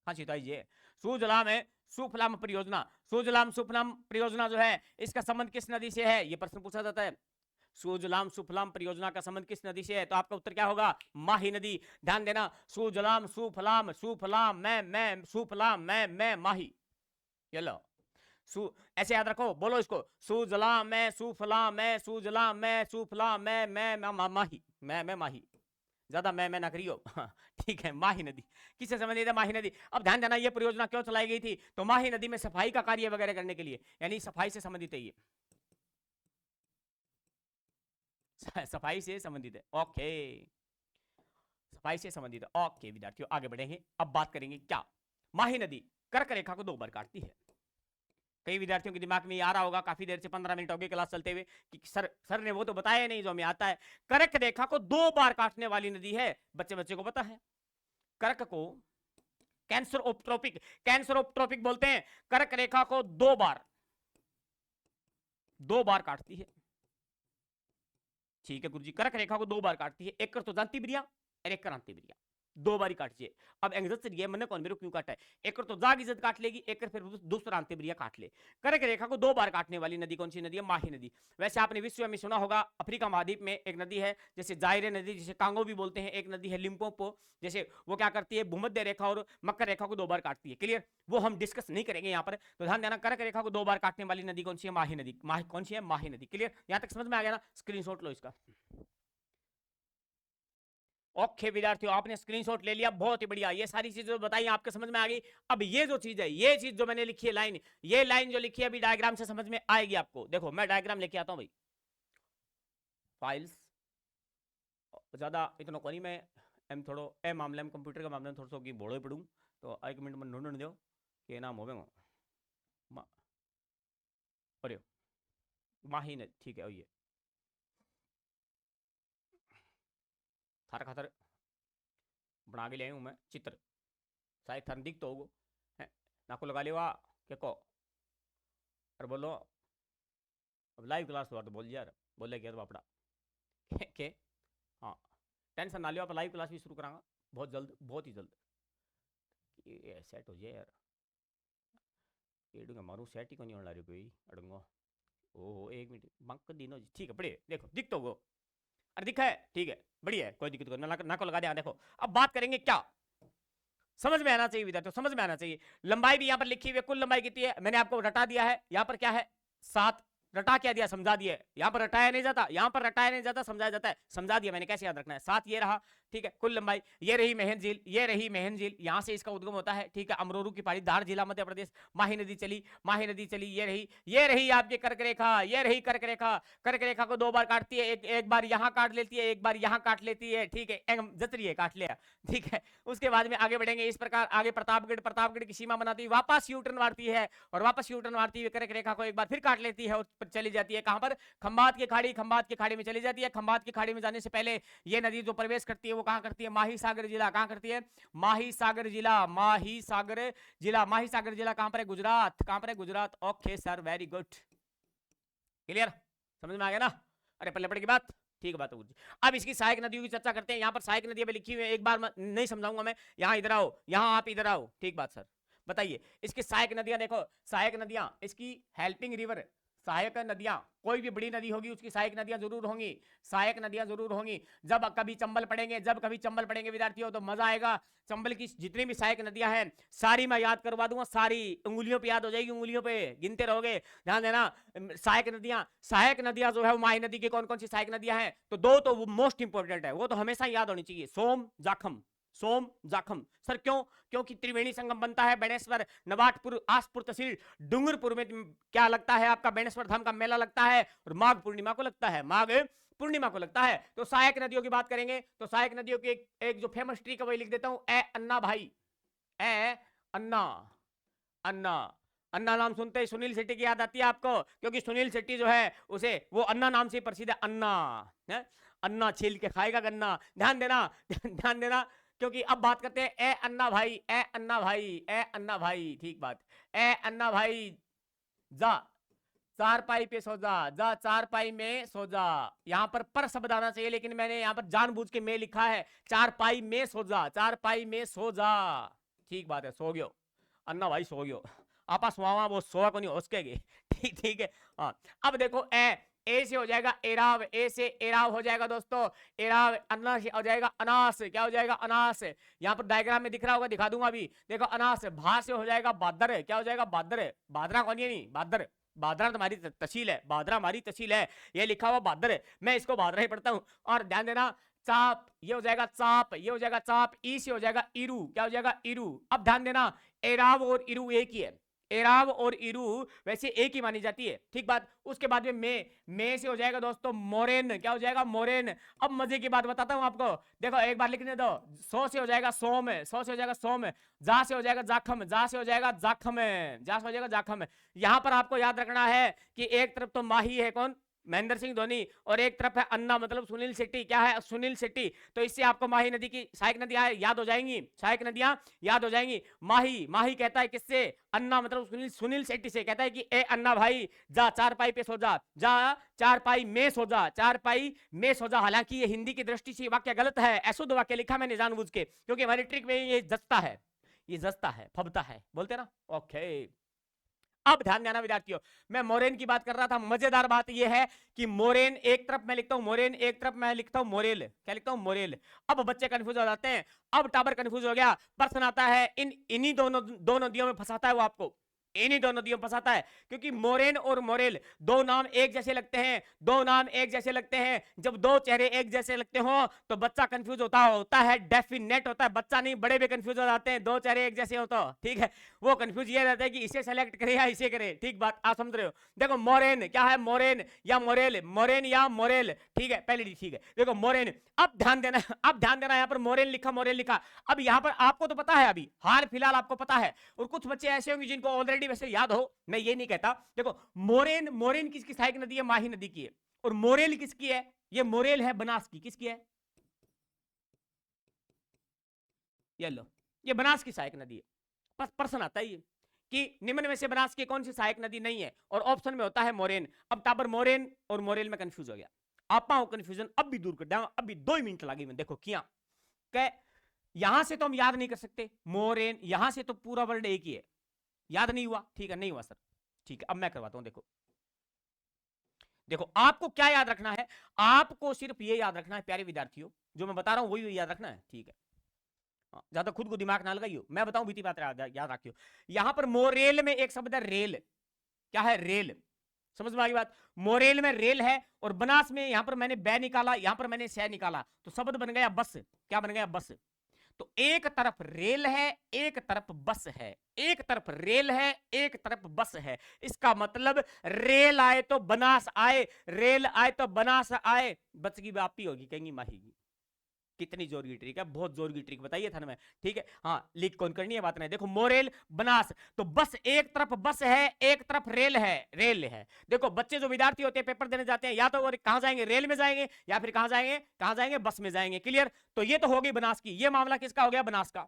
हाँ जी, तो आइए, सुफलाम परियोजना जो है, इसका संबंध किस नदी से है, यह प्रश्न पूछा जाता है। सुफलाम परियोजना का संबंध किस नदी से है, तो आपका उत्तर क्या होगा, माही नदी। ध्यान देना, सुफलाम मैं माही, ये लो, ऐसे याद रखो, बोलो इसको, सुजलाम मैं माही, मैं माही, ज्यादा मैं ना करियो। ठीक है, माही नदी किससे संबंधित है, माही नदी। अब ध्यान देना, ये परियोजना क्यों चलाई गई थी, तो माही नदी में सफाई का कार्य वगैरह करने के लिए, यानी सफाई से संबंधित है ये, सफाई से संबंधित है। ओके, सफाई से संबंधित है। ओके विद्यार्थियों, आगे बढ़ेंगे। अब बात करेंगे क्या, माही नदी कर्क रेखा को 2 बार काटती है। कई विद्यार्थियों के दिमाग में ये आ रहा होगा, काफी देर से 15 मिनट हो गए क्लास चलते हुए, कि सर ने वो तो बताया नहीं जो हमें आता है। कर्क रेखा को 2 बार काटने वाली नदी है, बच्चे को पता है। कर्क को कैंसर ऑप्ट्रोपिक बोलते हैं। कर्क रेखा को 2 बार काटती है, ठीक है गुरुजी, कर्क रेखा को 2 बार काटती है, एक कर तो जानती बिरिया और एक कर आंती बिरिया, 2 बारी काटिए। अब एग्जत से मैंने कौन मेरे क्यों काटा है, एक तो जाग इज्जत काट लेगी, एक फिर दूसरा अंत्य ब्रिया काट ले। कर्क रेखा को 2 बार काटने वाली नदी कौन सी नदी है, माही नदी। वैसे आपने विश्व में सुना होगा, अफ्रीका महाद्वीप में एक नदी है, जैसे जायरे नदी, जिसे कांगो भी बोलते हैं, एक नदी है लिम्पोपो, जैसे वो क्या करती है, भूमध्य रेखा और मकर रेखा को 2 बार काटती है। क्लियर, वो हम डिस्कस नहीं करेंगे यहाँ पर, तो ध्यान देना, कर्क रेखा को 2 बार काटने वाली नदी कौन सी है, माही नदी। कौन सी है, माही नदी। क्लियर, यहां तक समझ में आ गया ना, स्क्रीनशॉट लो इसका। ओके विद्यार्थियों, आपने स्क्रीनशॉट ले लिया, बहुत ही बढ़िया, ये सारी चीजें बताई आपके समझ में आ गई। अब ये जो चीज है, ये चीज जो मैंने लिखी है लाइन, ये लाइन जो लिखी है अभी डायग्राम से समझ में आएगी आपको। देखो मैं डायग्राम लेके आता हूं भाई, फाइल्स ज्यादा इतना को नहीं, मैं एम थोड़ो ए मामले में, कंप्यूटर का मामले में थोड़ा सा बोड़ो पड़ूँ, तो 1 मिनट में ढूंढ दो कि नाम हो अरे माही ने, ठीक है, ये थार खातर बना के ले आऊँ मैं चित्र, शायद थार दिख तो होगो है, नाको लगा लिया क्या को, और बोलो अब लाइव क्लास तो बोल यार, बोले क्या तो अपना के हाँ, टेंशन ना लियो, आप लाइव क्लास भी शुरू करांगा बहुत जल्द, बहुत ही जल्द। ये सेट हो जाए यार, एडूंगा मारू सेट ही को नहीं होने कोई अड़ूंगा। ओहो 1 मिनट बंक दिनो, ठीक है, बढ़िया, देखो दिख तो गो, अरे दिखा है, ठीक है, बढ़िया है, कोई दिक्कत नहीं, ना को लगा दिया। देखो अब बात करेंगे क्या, समझ में आना चाहिए विद्यार्थियों, समझ में आना चाहिए। लंबाई भी यहां पर लिखी हुई है, कुल लंबाई कितनी है मैंने आपको रटा दिया है, यहां पर क्या है 7 रटा क्या दिया, समझा दिया। यहाँ पर रटाया नहीं जाता, यहाँ पर रटाया नहीं जाता, समझाया जाता है, समझा दिया मैंने, कैसे याद रखना है। 7 ये रहा, ठीक है, कुल लंबाई। ये रही मेहन झील, ये रही मेहन झील, यहाँ से इसका उद्गम होता है, ठीक है। अमरोरू की पहाड़ी, धार जिला मध्य प्रदेश। माही नदी चली, माही नदी चली, ये रही आपकी कर्क रेखा, ये रही कर्क रेखा। कर्क रेखा को 2 बार काटती है, एक बार यहाँ काट लेती है, एक बार यहाँ काट लेती है, ठीक है, जतरी है, काट लिया, ठीक है। उसके बाद में आगे बढ़ेंगे इस प्रकार, आगे प्रतापगढ़ की सीमा बनाती है, वापस यूटर्न मारती है, और वापस यूटर्न मारती हुई कर्क रेखा को एक बार फिर काट लेती है, और चली जाती है कहां पर, खंबात की खाड़ी, खंबात की खाड़ी में चली जाती है। खंबात की खाड़ी में जाने से पहले ये नदी जो प्रवेश करती है वो कहां करती है, माही सागर जिला। कहां करती है, माही सागर जिला, माही सागर जिला। माही सागर जिला कहां पर है, गुजरात। कहां पर है, Gujarat. Okay sir, very good, clear, समझ में आ गया ना। अरे पल्ले पड़े की बात, ठीक है बात है। अब इसकी सहायक नदियों की चर्चा करते हैं। यहाँ पर सहायक नदियां भी लिखी हुई है, एक बार नहीं समझाऊंगा मैं। यहाँ इधर आओ, यहाँ आप इधर आओ, ठीक बात सर। बताइए इसकी सहायक नदियां, देखो सहायक नदियां, इसकी हेल्पिंग रिवर, सहायक नदियां, कोई भी बड़ी नदी होगी उसकी सहायक नदियां जरूर होंगी, सहायक नदियां जरूर होंगी। जब कभी चंबल पढ़ेंगे विद्यार्थियों तो मजा आएगा। चंबल की जितनी भी सहायक नदियां हैं सारी मैं याद करवा दूंगा, सारी उंगलियों पे याद हो जाएगी, उंगलियों पे गिनते रहोगे, ध्यान देना। सहायक नदियां जो है वो माही नदी की कौन कौन सी सहायक नदियां हैं, तो 2 तो वो मोस्ट इंपोर्टेंट है, वो तो हमेशा याद होनी चाहिए, सोम जाखम। सोम जाखम सर, क्यों, क्योंकि त्रिवेणी संगम बनता है बेणेश्वर, नवाटपुर, आसपुर तहसील, डूंगरपुर में क्या लगता है आपका, बेणेश्वर धाम का मेला लगता है, और माघ पूर्णिमा को लगता है, माघ पूर्णिमा को लगता है। तो सहायक नदियों की बात करेंगे तो सहायक नदियों की एक जो फेमस ट्री का वही लिख देता हूं, ए अन्ना भाई, ए अन्ना, अन्ना। अन्ना नाम सुनते ही सुनील शेट्टी की याद आती है आपको, क्योंकि सुनील शेट्टी जो है उसे वो अन्ना नाम से प्रसिद्ध है, अन्ना है? अन्ना छील के खाएगा गन्ना, ध्यान देना, ध्यान देना। क्योंकि अब बात करते हैं ए अन्ना भाई, ए अन्ना भाई, ए अन्ना भाई, ठीक बात। ए अन्ना भाई, जा चारपाई पे सो जा चारपाई में सो जा। यहाँ पर शब्द आना चाहिए, लेकिन मैंने यहाँ पर जानबूझ के में लिखा है, चारपाई में सो जा, चारपाई में सो जा, ठीक बात है, सो गयो अन्ना भाई, सो गयो। आपा सुहावा वो सोआ को नहीं होसकेगी, ठीक ठीक है। हाँ, अब देखो ए से हो जाएगा एराव, ए से एराव हो जाएगा दोस्तों, एराव। अन्ना से हो जाएगा अनास, क्या हो जाएगा, अनास। यहाँ पर डायग्राम में दिख रहा होगा, दिखा दूंगा अभी, देखो अनास। भा से हो जाएगा बादर, क्या हो जाएगा, बादर। बादरा कौन है, नहीं बादर, बादरा तुम्हारी तहसील है, बादरा हमारी तहसील है, ये लिखा हुआ बादर है, मैं इसको बादरा ही पढ़ता हूँ। और ध्यान देना, चाप, ये हो जाएगा चाप, ये हो जाएगा चाप। ई से हो जाएगा इरू, क्या हो जाएगा, इरू। अब ध्यान देना, एराव और इरू एक ही है, एराव और इरू वैसे एक ही मानी जाती है, ठीक बात। उसके बाद में मे से हो जाएगा दोस्तों मोरेन, क्या हो जाएगा, मोरेन। अब मजे की बात बताता हूं आपको, देखो एक बार लिखने दो, सो से हो जाएगा सोम, सो से हो जाएगा सोम। जा से हो जाएगा जाखम, जा से हो जाएगा जाखम, जा से हो जाएगा जाखम। यहां पर आपको याद रखना है कि एक तरफ तो माही है, कौन, महेंद्र सिंह धोनी, और एक तरफ है अन्ना, मतलब सुनील शेट्टी, क्या है, सुनील शेट्टी। तो इससे आपको माही नदी की सहायक नदियां याद हो जाएंगी, सहायक नदियां याद हो जाएंगी। माही, माही कहता है किससे, अन्ना मतलब सुनील शेट्टी से, कहता है कि ए अन्ना भाई जा चारपाई पे सो जा, जा चारपाई में सो जा, चारपाई में सो जा। हालांकि ये हिंदी की दृष्टि से वाक्य गलत है, अशुद्ध वाक्य लिखा मैंने जानबूझ के, क्योंकि हमारी ट्रिक में ये जचता है, ये जचता है, फबता है, बोलते ना, ओके। अब ध्यान देना विद्यार्थियों, मैं मोरेन की बात कर रहा था। मजेदार बात यह है कि मोरेन एक तरफ मैं लिखता हूं मोरेन, एक तरफ मैं लिखता हूं मोरेल, क्या लिखता हूं, मोरेल। अब बच्चे कंफ्यूज हो जाते हैं, अब टाबर कंफ्यूज हो गया, प्रश्न आता है इन्हीं दो नदियों में फंसाता है वो आपको, इन्हीं दो नदियों में फंसाता है, क्योंकि मोरेन और मोरेल दो नाम एक जैसे लगते हैं, दो नाम एक जैसे लगते हैं। जब दो चेहरे एक जैसे लगते हो तो बच्चा कंफ्यूज होता है, डेफिनेट होता है, बच्चा नहीं बड़े भी कंफ्यूज हो जाते हैं, दो चेहरे एक जैसे हो तो, ठीक है। वो कंफ्यूज ये रहता है कि इसे सेलेक्ट करे या इसे करे, ठीक बात आप समझ रहे हो। देखो मोरेन क्या है, मोरेन या मोरेल, मोरेन या मोरेल, ठीक है, पहले ठीक है। देखो मोरेन, अब ध्यान देना, अब ध्यान देना, यहाँ पर मोरेन लिखा, मोरेल लिखा। अब यहाँ पर आपको तो पता है, अभी हाल फिलहाल आपको पता है, और कुछ बच्चे ऐसे होंगे जिनको ऑलरेडी वैसे याद हो, मैं ये नहीं कहता। देखो मोरेन, मोरेन किसकी सहायक नदी है, माही नदी की है। और मोरेल किसकी है, ये मोरेल है बनास की, किसकी है, ये लो, ये बनास की सहायक नदी है। प्रश्न आता है कि निम्न में से बनास की कौन सी सहायक नदी नहीं है, और ऑप्शन में होता है मोरेन। अब टाबर मोरेन और मोरेल में कंफ्यूज हो गया, आप कंफ्यूजन अब भी दूर कर दूंगा, अभी 2 मिनट लगे मैं, देखो किया यहां से तो हम याद नहीं कर सकते, मोरेन यहां से तो पूरा वर्ड एक ही है, याद नहीं हुआ, ठीक है, नहीं हुआ सर, ठीक है। अब मैं करवाता हूं, देखो देखो आपको क्या याद रखना है, आपको सिर्फ ये याद रखना है प्यारे विद्यार्थियों, जो मैं बता रहा हूं वही याद रखना है, ठीक है। ज्यादा खुद को दिमाग ना लगाइयो, मैं बताऊं बीती बात याद रखियो। यहां पर मोरेल में एक शब्द है रेल, क्या है, रेल, समझ में आ गई बात। मोरेल में रेल है और बनास में यहां पर मैंने बै निकाला, यहां पर मैंने सह निकाला, तो शब्द बन गया बस। क्या बन गया? बस। तो एक तरफ रेल है, एक तरफ बस है, एक तरफ रेल है, एक तरफ बस है। इसका मतलब रेल आए तो बनास आए, रेल आए तो बनास आए। बस की बापी होगी, कहेंगी माही की। कितनी जोर की ट्रिक है, बहुत जोर की ट्रिक बताइए था ना मैं। ठीक है, हाँ लीक कौन करनी है बात नहीं। देखो मोरेल बनास, तो बस एक तरफ बस है, एक तरफ रेल है, रेल है। देखो बच्चे जो विद्यार्थी होते हैं पेपर देने जाते हैं, या तो वो कहां जाएंगे? रेल में जाएंगे, या फिर कहां जाएंगे? कहां जाएंगे? बस में जाएंगे। क्लियर? तो ये तो होगी बनास की। ये मामला किसका हो गया? बनास का।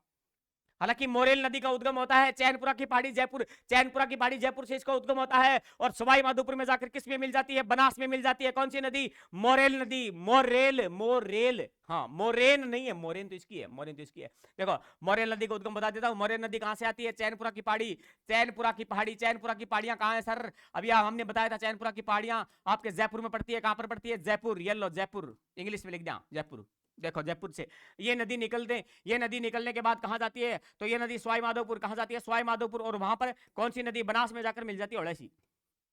हालांकि मोरेल नदी का उद्गम होता है चैनपुरा की पहाड़ी जयपुर, चैनपुरा की पहाड़ी जयपुर से इसका उद्गम होता है, और सवाई माधोपुर में जाकर किस में मिल जाती है? बनास में मिल जाती है। कौन सी नदी? मोरेल नदी। मोरेल, मोरेल, हाँ मोरेन नहीं है, मोरेन तो इसकी है, मोरेन तो इसकी है। देखो मोरेल नदी का उद्गम बता देता हूं। मोरेल नदी कहां से आती है? चैनपुरा की पहाड़ी, चैनपुरा की पहाड़ी। चैनपुरा की पहाड़ियां कहां है सर? अभी हमने बताया था चैनपुरा की पहाड़ियां आपके जयपुर में पड़ती है। कहां पर पड़ती है? जयपुर। ये लो जयपुर, इंग्लिश में लिख दिया जयपुर। देखो जयपुर से ये नदी निकलते, ये नदी निकलने के बाद कहां जाती है? तो ये नदी सवाई माधोपुर। कहां जाती है? सवाई माधोपुर। और वहां पर कौन सी नदी? बनास में जाकर मिल जाती है, ओड़ेसी।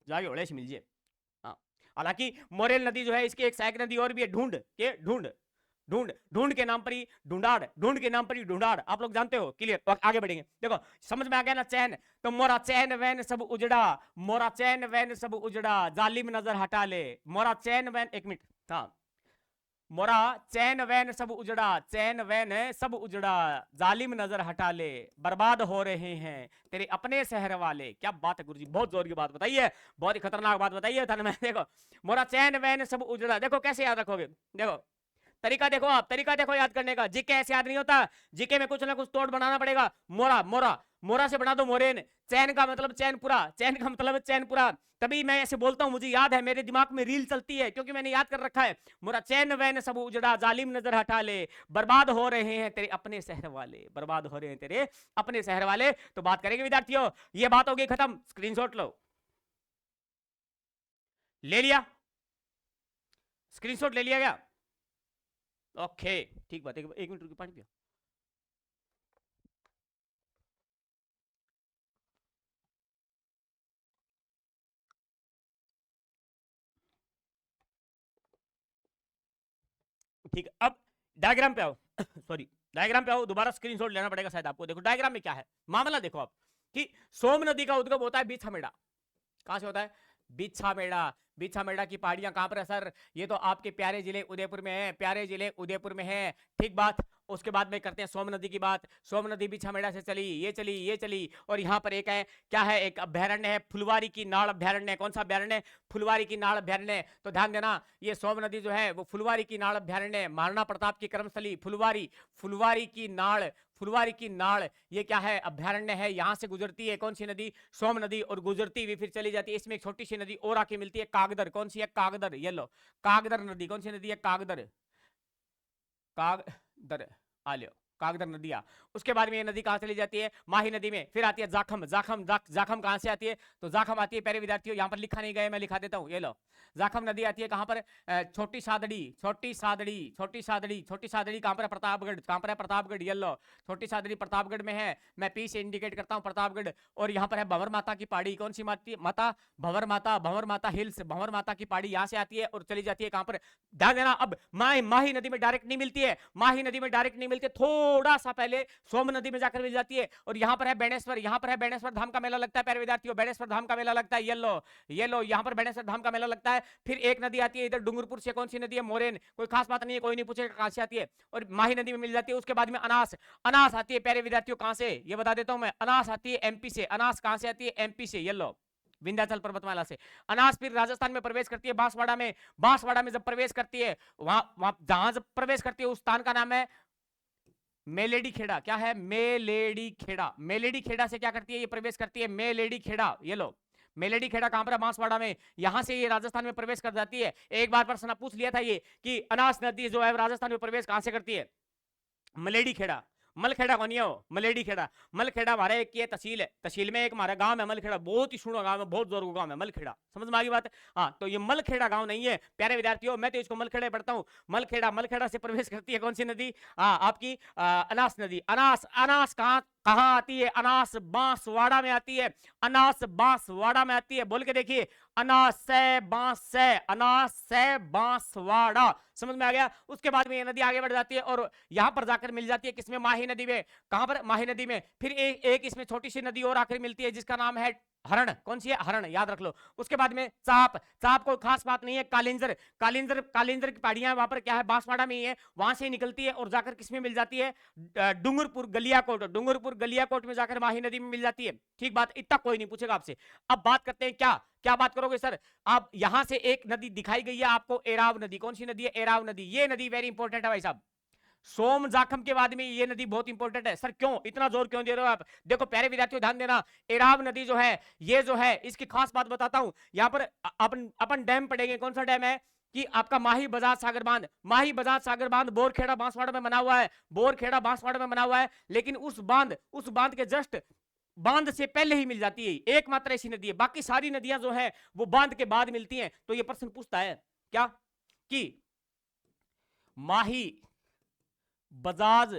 जाके ओड़ेसी मिल जाए। हाँ, हालांकि मोरेल नदी जो है इसकी एक सहायक नदी और भी है, ढूंढ के ढूंढ, ढूंढ ढूंढ के नाम पर ही ढूंढाड़, ढूंढ के नाम पर ही ढूंढाड़। आप लोग जानते हो। क्लियर? तो आगे बढ़ेंगे। देखो समझ में आ गया ना? चैन, तो मोरा चैन वैन सब उजड़ा, मोरा चैन वैन सब उजड़ा, जालिम नजर हटा ले। मोरा चैन वैन, एक मिनट, हाँ, मोरा चैन वैन सब उजड़ा, चैन वैन सब उजड़ा, जालिम नजर हटा ले, बर्बाद हो रहे हैं तेरे अपने शहर वाले। क्या बात है गुरुजी, बहुत जोर की बात बताई है, बहुत ही खतरनाक बात बताई है था मैं। देखो मोरा चैन वैन सब उजड़ा, देखो कैसे याद रखोगे? देखो तरीका देखो, आप तरीका देखो याद करने का। जीके ऐसे याद नहीं होता, जीके में कुछ ना कुछ तोड़ बनाना पड़ेगा। मोरा, मोरा, मोरा से बना दो मोरेन। चैन का मतलब चैनपुरा, चैन का मतलब चैनपुरा। तभी मैं ऐसे बोलता हूं, मुझे याद है, मेरे दिमाग में रील चलती है क्योंकि मैंने याद कर रखा है। मोरा चैन वैन सब उजड़ा, जालिम नजर हटा ले, बर्बाद हो रहे हैं तेरे अपने शहर वाले, बर्बाद हो रहे हैं तेरे अपने शहर वाले। तो बात करेंगे विद्यार्थियों, ये बात होगी खत्म। स्क्रीनशॉट लो, ले लिया? स्क्रीनशॉट ले लिया गया? ओके ठीक बात। एक मिनट रुकिए, पानी पियो। ठीक है, अब डायग्राम पे आओ। सॉरी, डायग्राम पे आओ, दोबारा स्क्रीनशॉट लेना पड़ेगा शायद आपको। देखो डायग्राम में क्या है मामला, देखो आप कि सोम नदी का उद्गम होता है बीछामेड़ा। कहां से होता है? बीछामेड़ा। बीछामेड़ा की पहाड़ियां कहां पर है सर? ये तो आपके प्यारे जिले उदयपुर में है, प्यारे जिले उदयपुर में है। ठीक बात। उसके बाद में करते हैं सोम नदी की बात। सोम नदी बीछामेड़ा से चली, ये चली, ये चली, और यहाँ पर एक है, क्या है? एक अभ्यारण्य है, फुलवारी की नाड़ अभ्यारण्य। कौन सा अभ्यारण्य? फुलवारी की नाड़ अभ्यारण्य। तो ध्यान देना, ये सोम नदी जो है वो फुलवारी की नाड़ अभ्यारण्य, महाराणा प्रताप की कर्मस्थली फुलवारी, फुलवारी की नाड़, फुलवारी की नाड़, ये क्या है? अभ्यारण्य है। यहां से गुजरती है कौन सी नदी? सोम नदी, और गुजरती हुई फिर चली जाती है। इसमें एक छोटी सी नदी और आके मिलती है, कागदर। कौन सी है? कागदर। ये लो, कागदर नदी। कौन सी नदी है? कागदर, कागदर। आ लो, कागदर नदिया। उसके बाद में ये नदी कहां चली जाती है? माही नदी में। फिर आती है जाखम, जाखम, जाखम कहां से आती है? तो जाखम आती है, प्यारे विद्यार्थियों यहां पर लिखा नहीं गया, मैं लिखा देता हूं, ये लो, जाखम नदी आती है कहां पर? छोटी सादड़ी, छोटी सादड़ी, छोटी सादड़ी, छोटी सादड़ी कहां पर है? प्रतापगढ़। कहां पर है? प्रतापगढ़। ये लो, छोटी सादड़ी प्रतापगढ़ में है। मैं पी से इंडिकेट करता हूं प्रतापगढ़। और यहां पर है भंवर माता की पहाड़ी। कौन सी माता? भंवर माता, भंवर माता हिल्स, भंवर माता की पहाड़ी यहां से आती है और चली जाती है कहां पर? ध्यान देना, अब माही नदी में डायरेक्ट नहीं मिलती है, माही नदी में डायरेक्ट नहीं मिलती है, थोड़ा सा पहले सोम नदी में जाकर मिल जाती है। और यहां पर है बेणेश्वर, यहां पर है बेणेश्वर धाम का मेला लगता है प्यारे विद्यार्थियों, बेणेश्वर धाम का मेला लगता है। ये लो, ये लो, यहां पर बेणेश्वर धाम का मेला लगता है। फिर एक नदी आती है इधर डूंगरपुर से। कौन सी नदी है? मोरेन। कोई खास बात नहीं है, कोई नहीं पूछेगा कहां से आती है, और माही नदी में मिल जाती है। उसके बाद में अनास, अनास आती है प्यारे विद्यार्थियों कहां से? ये बता देता हूं मैं, अनास आती है एमपी से। अनास कहां से आती है? एमपी से। ये लो, विंध्याचल पर्वतमाला से। अनास फिर राजस्थान में प्रवेश करती है, बांसवाड़ा में। बांसवाड़ा में जब प्रवेश करती है, वहां जहां जब प्रवेश करती है उस स्थान का नाम है मेलेडी खेड़ा। क्या है? मेलेडी खेड़ा। मेलेडी खेड़ा से क्या करती है? ये प्रवेश करती है मेलेडी खेड़ा। ये लो, मेलेडी खेड़ा कहां पर है? बांसवाड़ा में। यहां से ये राजस्थान में प्रवेश कर जाती है। एक बार प्रश्न पूछ लिया था ये कि अनास नदी जो है राजस्थान में प्रवेश कहां से करती है? मलेडी खेड़ा। मलखेड़ा कौन है हो? मलेडी खेड़ा। मलखेड़ा हमारा एक ये तहसील है, तहसील में एक हमारा गांव है मलखेड़ा, बहुत ही सुनो गांव है, बहुत जोर का गांव है मलखेड़ा। समझ में आ गई बात? हाँ, तो ये मलखेड़ा गांव नहीं है प्यारे विद्यार्थियों, मैं तो इसको मलखेड़ा पढ़ता हूँ। मलखेड़ा, मलखेड़ा से प्रवेश करती है कौन सी नदी? आपकी अनास नदी। अनास, अनास कहाँ कहाँ आती है? अनास बांसवाड़ा में आती है। अनास बांसवाड़ा में आती है, बोल के देखिए, अनास से बांस से, अनास से बांसवाड़ा। समझ में आ गया? उसके बाद में ये नदी आगे बढ़ जाती है और यहां पर जाकर मिल जाती है किसमें? माही नदी में। कहां पर? माही नदी में। फिर एक इसमें छोटी सी नदी और आखिर मिलती है जिसका नाम है हरण। कौन सी है? हरण, याद रख लो। उसके बाद में चाप। चाप कोई खास बात नहीं है। कालिंजर, कालिंजर, कालिंजर की पहाड़ियां वहां पर क्या है? बांसवाड़ा में ही है, वहां से निकलती है और जाकर किसमें मिल जाती है? डूंगरपुर गलियाकोट। डूंगरपुर गलियाकोट में जाकर माही नदी में मिल जाती है। ठीक बात, इतना कोई नहीं पूछेगा आपसे। अब बात करते हैं क्या क्या बात करोगे सर? आप यहां से एक नदी दिखाई गई है आपको, एराव नदी। कौन सी नदी है? एराव नदी। ये नदी वेरी इंपॉर्टेंट है भाई साहब। सोम जाखम के बाद में ये नदी बहुत इंपॉर्टेंट है। सर क्यों इतना जोर क्यों दे रहे हो आप? देखो प्यारे विद्यार्थियों ध्यान देना, एराव नदी जो है, ये जो है, इसकी खास बात बताता हूं। यहां पर अपन डैम पढ़ेंगे। कौन सा डैम है? कि आपका माही बजाज सागर बांध। माही बजाज सागर बांध बोरखेड़ा बांसवाड़ा में बना हुआ है, बोरखेड़ा बांसवाड़ा में बना हुआ है। लेकिन उस बांध के जस्ट बांध से पहले ही मिल जाती है, एकमात्र ऐसी नदी है। बाकी सारी नदियां जो है वो बांध के बाद मिलती हैं। तो ये प्रश्न पूछता है क्या कि माही बजाज,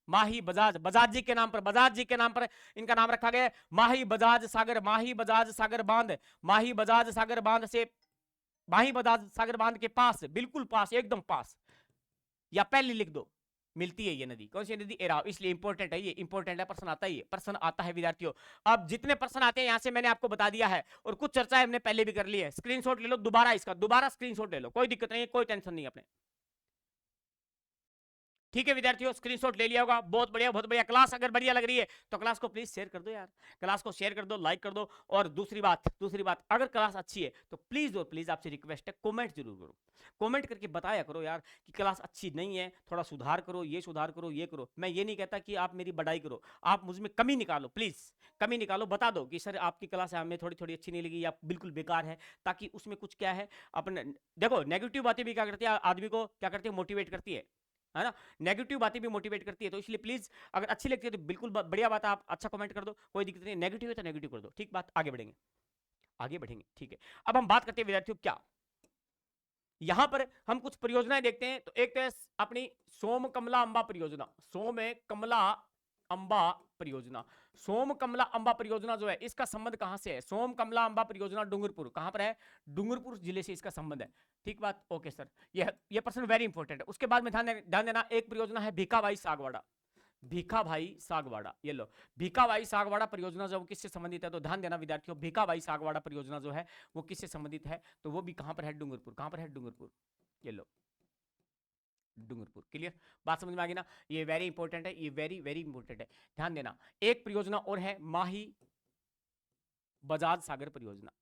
माही बजाज, बजाज जी के नाम पर, बजाज जी के नाम पर इनका नाम रखा गया है। माही बजाज सागर, माही बजाज सागर बांध, माही बजाज सागर बांध से, माही बजाज सागर बांध के पास, बिल्कुल पास, एकदम पास, या पहले लिख दो, मिलती है ये नदी। कौन सी नदी? एराव। इसलिए इंपॉर्टेंट है, ये इंपॉर्टेंट है, प्रश्न आता है, प्रश्न आता है विद्यार्थियों। अब जितने प्रश्न आते हैं यहां से मैंने आपको बता दिया है और कुछ चर्चा हमने पहले भी कर ली है। स्क्रीनशॉट ले लो दोबारा, इसका दोबारा स्क्रीनशॉट ले लो, कोई दिक्कत नहीं है, कोई टेंशन नहीं अपने। ठीक है विद्यार्थियों, स्क्रीनशॉट ले लिया होगा, बहुत बढ़िया बहुत बढ़िया। क्लास अगर बढ़िया लग रही है तो क्लास को प्लीज शेयर कर दो यार, क्लास को शेयर कर दो, लाइक कर दो। और दूसरी बात, अगर क्लास अच्छी है तो प्लीज और प्लीज आपसे रिक्वेस्ट है, कमेंट जरूर करो, कमेंट करके बताया करो यार कि क्लास अच्छी नहीं है, थोड़ा सुधार करो, ये सुधार करो, ये करो। मैं ये नहीं कहता कि आप मेरी बढ़ाई करो, आप मुझ में कमी निकालो, प्लीज कमी निकालो, बता दो कि सर आपकी क्लास हमें थोड़ी थोड़ी अच्छी नहीं लगी या बिल्कुल बेकार है, ताकि उसमें कुछ क्या है अपन। देखो नेगेटिव बातें भी क्या करती है आदमी को, क्या करती है? मोटिवेट करती है ना। नेगेटिव बातें भी मोटिवेट करती है। तो इसलिए प्लीज अगर अच्छी लगती है तो बिल्कुल बढ़िया बात है, आप अच्छा कमेंट कर दो, कोई दिक्कत नहीं। नेगेटिव है तो नेगेटिव कर दो, ठीक बात। आगे बढ़ेंगे, आगे बढ़ेंगे, ठीक है। अब हम बात करते हैं विद्यार्थियों क्या, यहां पर हम कुछ परियोजनाएं देखते हैं। तो एक तो अपनी सोम कमला अंबा परियोजना, सोम कमला अंबा परियोजना। सोम कमला अंबा परियोजना जो है, इसका संबंध कहां से है? सोम कमला अंबा परियोजना डूंगरपुर, कहां पर है? डूंगरपुर जिले से इसका संबंध है। ठीक बात, ओके सर, ये प्रश्न वेरी इंपॉर्टेंट है। उसके बाद में ध्यान देना, एक परियोजना है भीखाबाई सागवाड़ा, भीखाभाई सागवाड़ा, ये लो, भीखाभाई सागवाड़ा परियोजना जो किससे संबंधित है? तो ध्यान देना विद्यार्थियों, भीखाभाई सागवाड़ा परियोजना जो है वो किससे संबंधित है? तो वो भी कहां पर है? डूंगरपुर। कहां पर है? डूंगरपुर, ये लो, डूंगरपुर। क्लियर, बात समझ में आ गई ना? ये वेरी इंपॉर्टेंट है, ये वेरी वेरी इंपॉर्टेंट है, ध्यान देना। एक परियोजना और है माही बजाज सागर परियोजना,